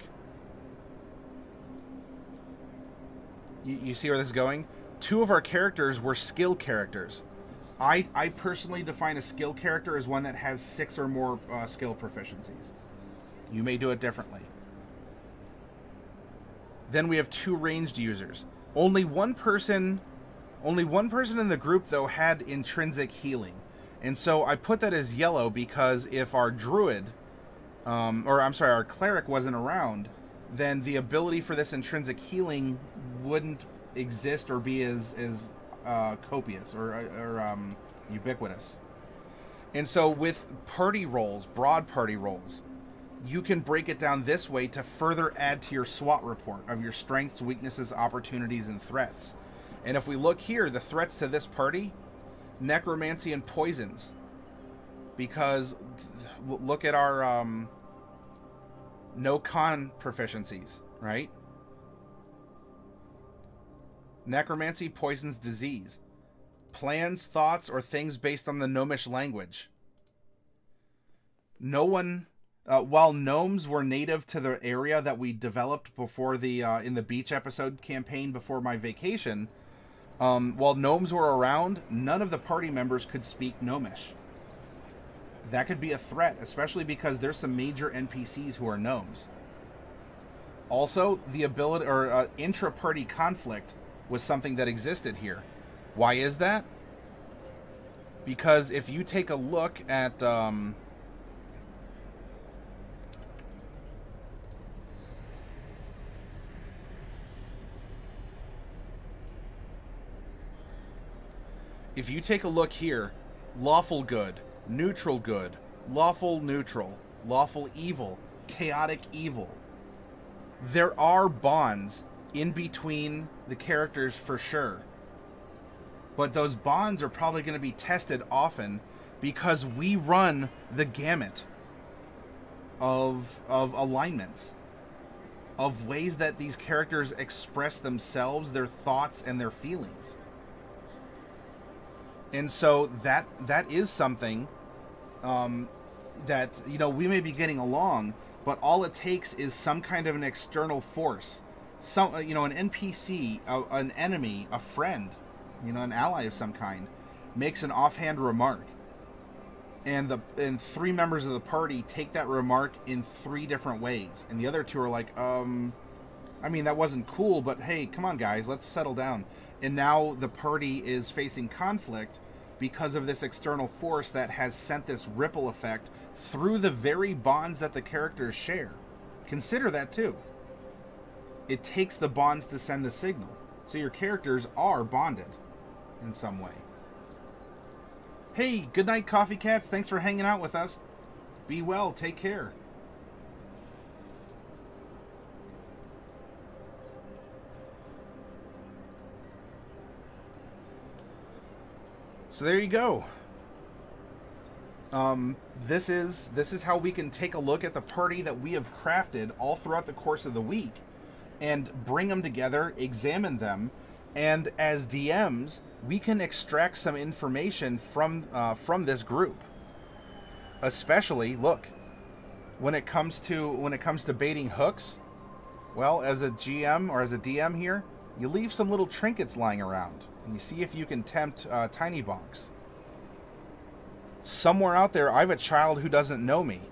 You see where this is going? 2 of our characters were skill characters. I personally define a skill character as one that has 6 or more skill proficiencies. You may do it differently. Then we have 2 ranged users. Only one person Only one person in the group, though, had intrinsic healing. And so I put that as yellow because if our Druid, our Cleric wasn't around, then the ability for this intrinsic healing wouldn't exist or be as copious or ubiquitous. And so with party roles, broad party roles, you can break it down this way to further add to your SWOT report of your strengths, weaknesses, opportunities, and threats. And if we look here, the threats to this party, necromancy and poisons. Because look at our no con proficiencies, right? Necromancy, poisons, disease. Plans, thoughts, or things based on the gnomish language. No one, while gnomes were native to the area that we developed before the in the beach episode campaign before my vacation, while gnomes were around, none of the party members could speak gnomish. That could be a threat, especially because there's some major NPCs who are gnomes. Also, the ability or intra-party conflict was something that existed here. Why is that? Because if you take a look at if you take a look here, lawful good, neutral good, lawful neutral, lawful evil, chaotic evil. There are bonds in between the characters for sure. But those bonds are probably going to be tested often because we run the gamut of alignments, of ways that these characters express themselves, their thoughts, and their feelings. And so that is something that, you know, we may be getting along, but all it takes is some kind of an external force, some, you know, an NPC, an enemy, a friend, you know, an ally of some kind, makes an offhand remark, and three members of the party take that remark in three different ways, and the other two are like, I mean, that wasn't cool, but hey, come on guys, let's settle down. And now the party is facing conflict because of this external force that has sent this ripple effect through the very bonds that the characters share. Consider that too. It takes the bonds to send the signal. So your characters are bonded in some way. Hey, good night, Coffee Cats. Thanks for hanging out with us. Be well. Take care. So there you go. This is how we can take a look at the party that we have crafted all throughout the course of the week and bring them together, examine them, and as DMs, we can extract some information from this group. Especially, look, when it comes to baiting hooks, well, as a GM or as a DM here, you leave some little trinkets lying around, and you see if you can tempt Tiny Bonks. Somewhere out there, I have a child who doesn't know me.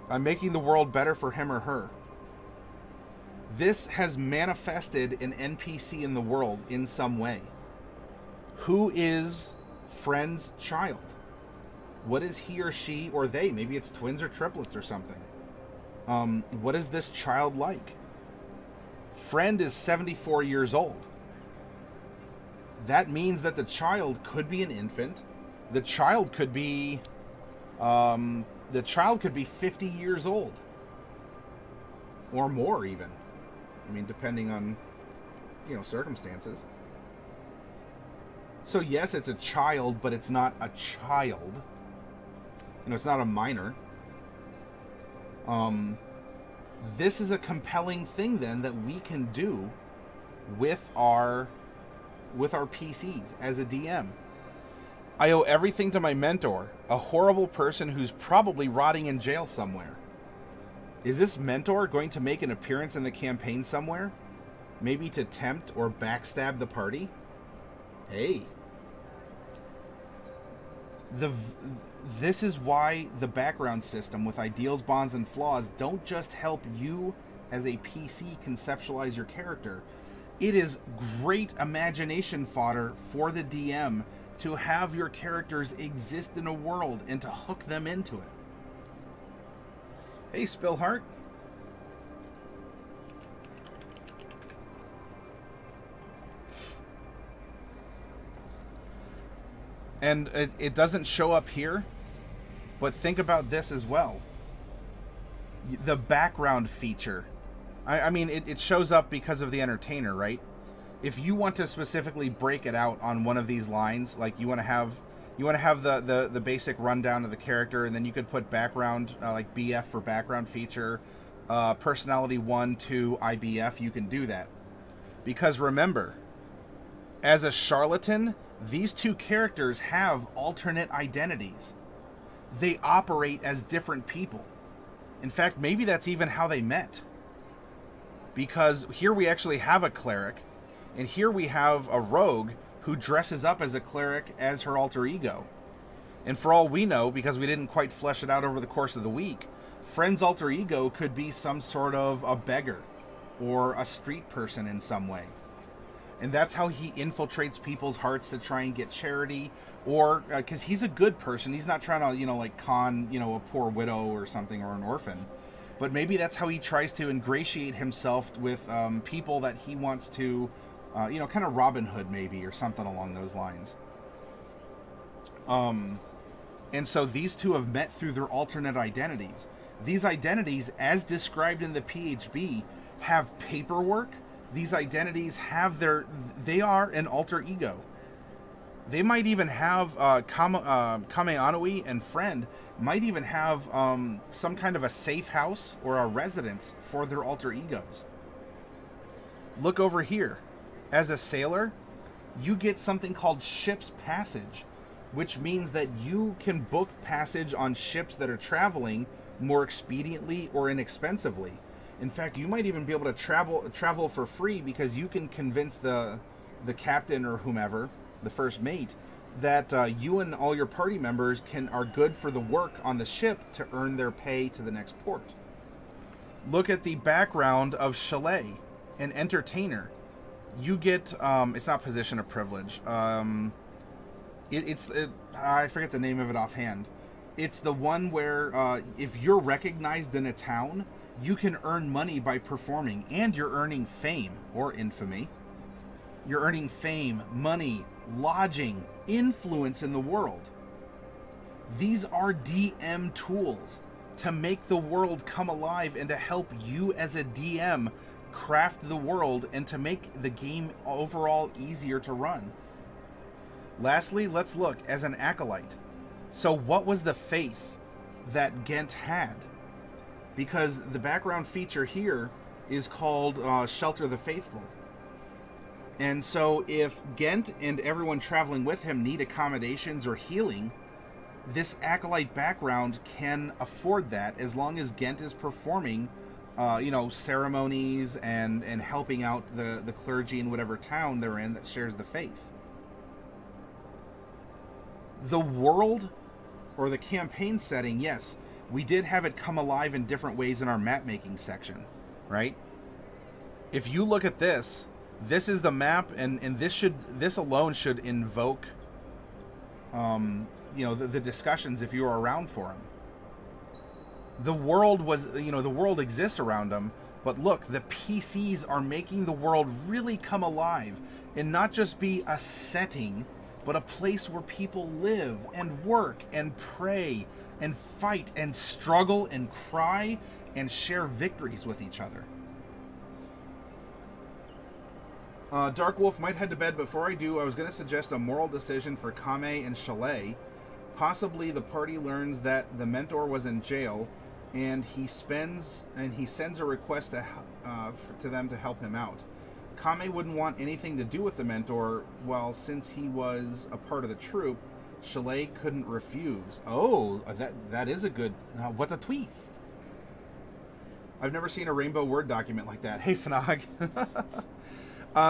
I'm making the world better for him or her. This has manifested an NPC in the world in some way. Who is friend's child? What is he or she or they? Maybe it's twins or triplets or something. What is this child like? Friend is 74 years old. That means that the child could be an infant. The child could be 50 years old. Or more even. I mean, depending on, you know, circumstances. So yes, it's a child, but it's not a child. You know, it's not a minor. This is a compelling thing then that we can do with our PCs as a DM. I owe everything to my mentor, a horrible person who's probably rotting in jail somewhere. Is this mentor going to make an appearance in the campaign somewhere? Maybe to tempt or backstab the party? Hey. This is why the background system with ideals, bonds, and flaws don't just help you as a PC conceptualize your character. it is great imagination fodder for the DM to have your characters exist in a world and to hook them into it. Hey, Spillheart. And it doesn't show up here, but think about this as well. The background feature. I mean, it shows up because of the entertainer, right? If you want to specifically break it out on one of these lines, like you want to have the basic rundown of the character, and then you could put background, like BF for background feature, personality 1 to IBF, you can do that. Because remember, as a charlatan, these two characters have alternate identities. They operate as different people. In fact, maybe that's even how they met. Because here we actually have a cleric, and here we have a rogue who dresses up as a cleric as her alter ego. And for all we know, because we didn't quite flesh it out over the course of the week, Friend's alter ego could be some sort of a beggar or a street person in some way. And that's how he infiltrates people's hearts to try and get charity, or because he's a good person. He's not trying to, like con, a poor widow or something, or an orphan. But maybe that's how he tries to ingratiate himself with people that he wants to, kind of Robin Hood maybe, or something along those lines. And so these two have met through their alternate identities. These identities, as described in the PHB, have paperwork. These identities have they are an alter ego. They might even have, Kameanui and Friend might even have some kind of a safe house or a residence for their alter egos. Look over here. As a sailor, you get something called ship's passage, which means that you can book passage on ships that are traveling more expediently or inexpensively. In fact, you might even be able to travel for free, because you can convince the captain or whomever, the first mate, that you and all your party members are good for the work on the ship to earn their pay to the next port. Look at the background of Chalet, an entertainer. You get, it's not position of privilege. I forget the name of it offhand. It's the one where if you're recognized in a town, you can earn money by performing, and you're earning fame or infamy. You're earning fame, money, lodging, influence in the world. These are DM tools to make the world come alive and to help you as a DM craft the world and to make the game overall easier to run. Lastly, let's look as an acolyte. So what was the faith that Ghent had? Because the background feature here is called Shelter the Faithful. And so if Ghent and everyone traveling with him need accommodations or healing, this acolyte background can afford that, as long as Ghent is performing ceremonies and helping out the clergy in whatever town they're in that shares the faith. The world, or the campaign setting, yes, we did have it come alive in different ways in our map making section, right? If you look at this, this is the map, and this alone should invoke, the discussions if you were around for them. The world the world exists around them, but look, the PCs are making the world really come alive and not just be a setting, but a place where people live and work and pray and fight and struggle and cry and share victories with each other. Dark Wolf might head to bed. Before I do, I was going to suggest a moral decision for Kame and Chalet. Possibly the party learns that the mentor was in jail, and he sends a request to them to help him out. Kame wouldn't want anything to do with the mentor, while since he was a part of the troop, Chalet couldn't refuse. Oh, that is a good... what a twist. I've never seen a Rainbow Word document like that. Hey, Fnog.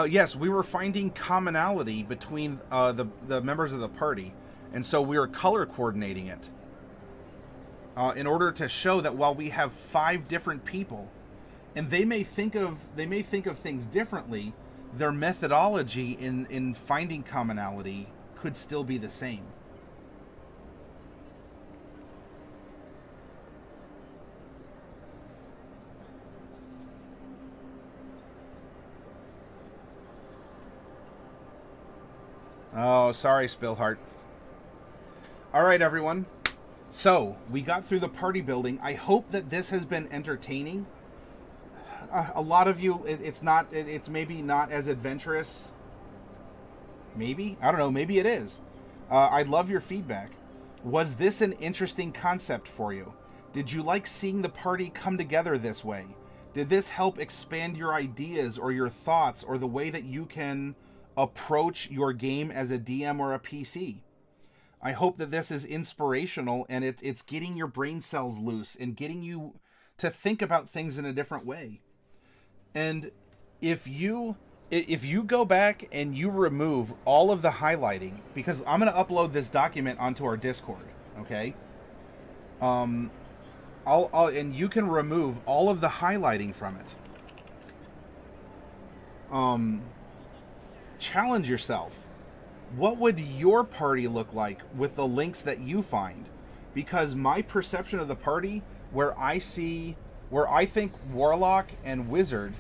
Yes, we were finding commonality between the members of the party, and so we were color coordinating it in order to show that while we have 5 different people, and they may think of things differently, their methodology in finding commonality could still be the same. Oh, sorry, Spillheart. All right, everyone. So, we got through the party building. I hope that this has been entertaining. A lot of you, it's maybe not as adventurous. Maybe? I don't know. Maybe it is. I'd love your feedback. Was this an interesting concept for you? Did you like seeing the party come together this way? Did this help expand your ideas or your thoughts or the way that you can approach your game as a DM or a PC? I hope that this is inspirational and it's getting your brain cells loose and getting you to think about things in a different way. And if you go back and you remove all of the highlighting, because I'm going to upload this document onto our Discord, okay? And you can remove all of the highlighting from it. Challenge yourself. What would your party look like with the links that you find? Because my perception of the party, where I think Warlock and Wizard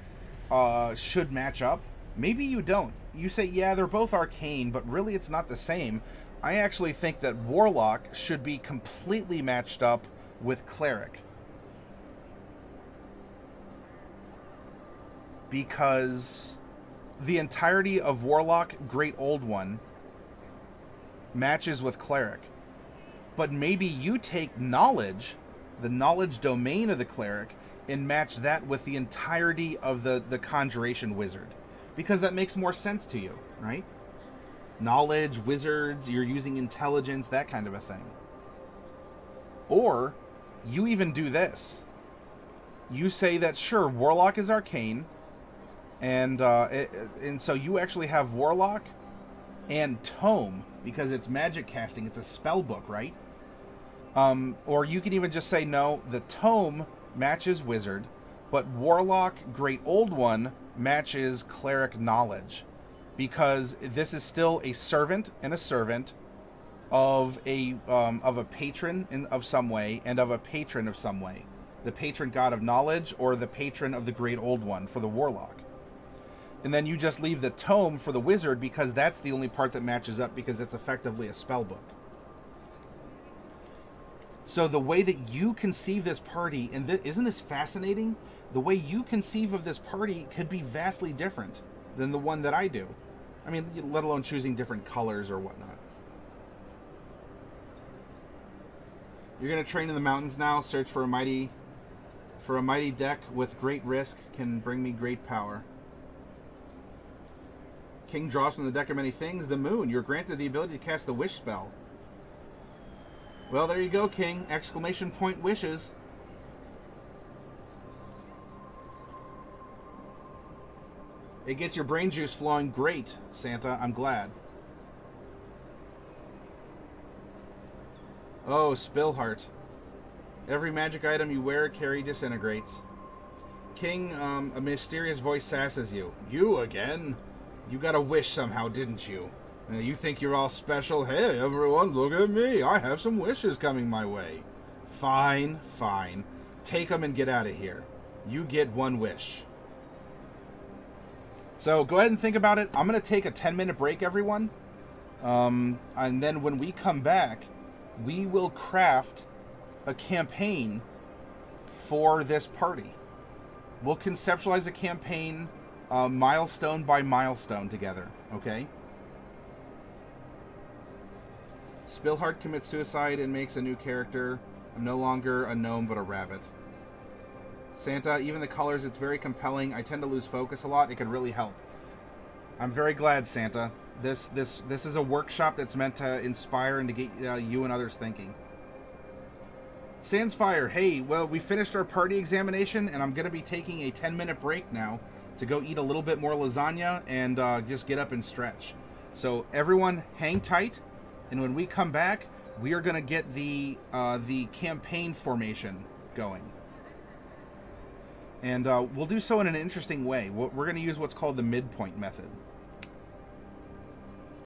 should match up, maybe you don't. You say, yeah, they're both arcane, but really it's not the same. I actually think that Warlock should be completely matched up with Cleric. Because the entirety of Warlock, Great Old One, matches with Cleric. But maybe you take knowledge, the knowledge domain of the Cleric, and match that with the entirety of the Conjuration Wizard. Because that makes more sense to you, right? Knowledge, wizards, you're using intelligence, that kind of a thing. Or, you even do this. You say that, sure, Warlock is arcane, and so you actually have Warlock and Tome, because it's magic casting, it's a spell book, right? Or you can even just say, no, the Tome matches Wizard, but Warlock, Great Old One, matches Cleric Knowledge, because this is still a servant and a servant of a patron of some way and of a patron of some way. The patron god of knowledge or the patron of the Great Old One for the Warlock. And then you just leave the Tome for the Wizard because that's the only part that matches up because it's effectively a spell book. So the way that you conceive this party, and isn't this fascinating? The way you conceive of this party could be vastly different than the one that I do. I mean, let alone choosing different colors or whatnot. You're going to train in the mountains now, search for a mighty deck with great risk can bring me great power. King draws from the deck of many things. The moon. You're granted the ability to cast the wish spell. Well, there you go, King. Exclamation point wishes. It gets your brain juice flowing. Great, Santa. I'm glad. Oh, Spillheart. Every magic item you wear, carry, disintegrates. King, a mysterious voice sasses you. You again? You got a wish somehow, didn't you? You think you're all special? Hey, everyone, look at me. I have some wishes coming my way. Fine, fine. Take them and get out of here. You get one wish. So go ahead and think about it. I'm going to take a 10-minute break, everyone. And then when we come back, we will craft a campaign for this party. We'll conceptualize a campaign milestone by milestone together, okay? Spillheart commits suicide and makes a new character. I'm no longer a gnome but a rabbit. Santa, even the colors, it's very compelling. I tend to lose focus a lot. It could really help. I'm very glad, Santa. This is a workshop that's meant to inspire and to get you and others thinking. Sandsfire, hey, well, we finished our party examination, and I'm going to be taking a 10-minute break now to go eat a little bit more lasagna and just get up and stretch. So everyone, hang tight, and when we come back, we are going to get the campaign formation going. And we'll do so in an interesting way. We're going to use what's called the midpoint method.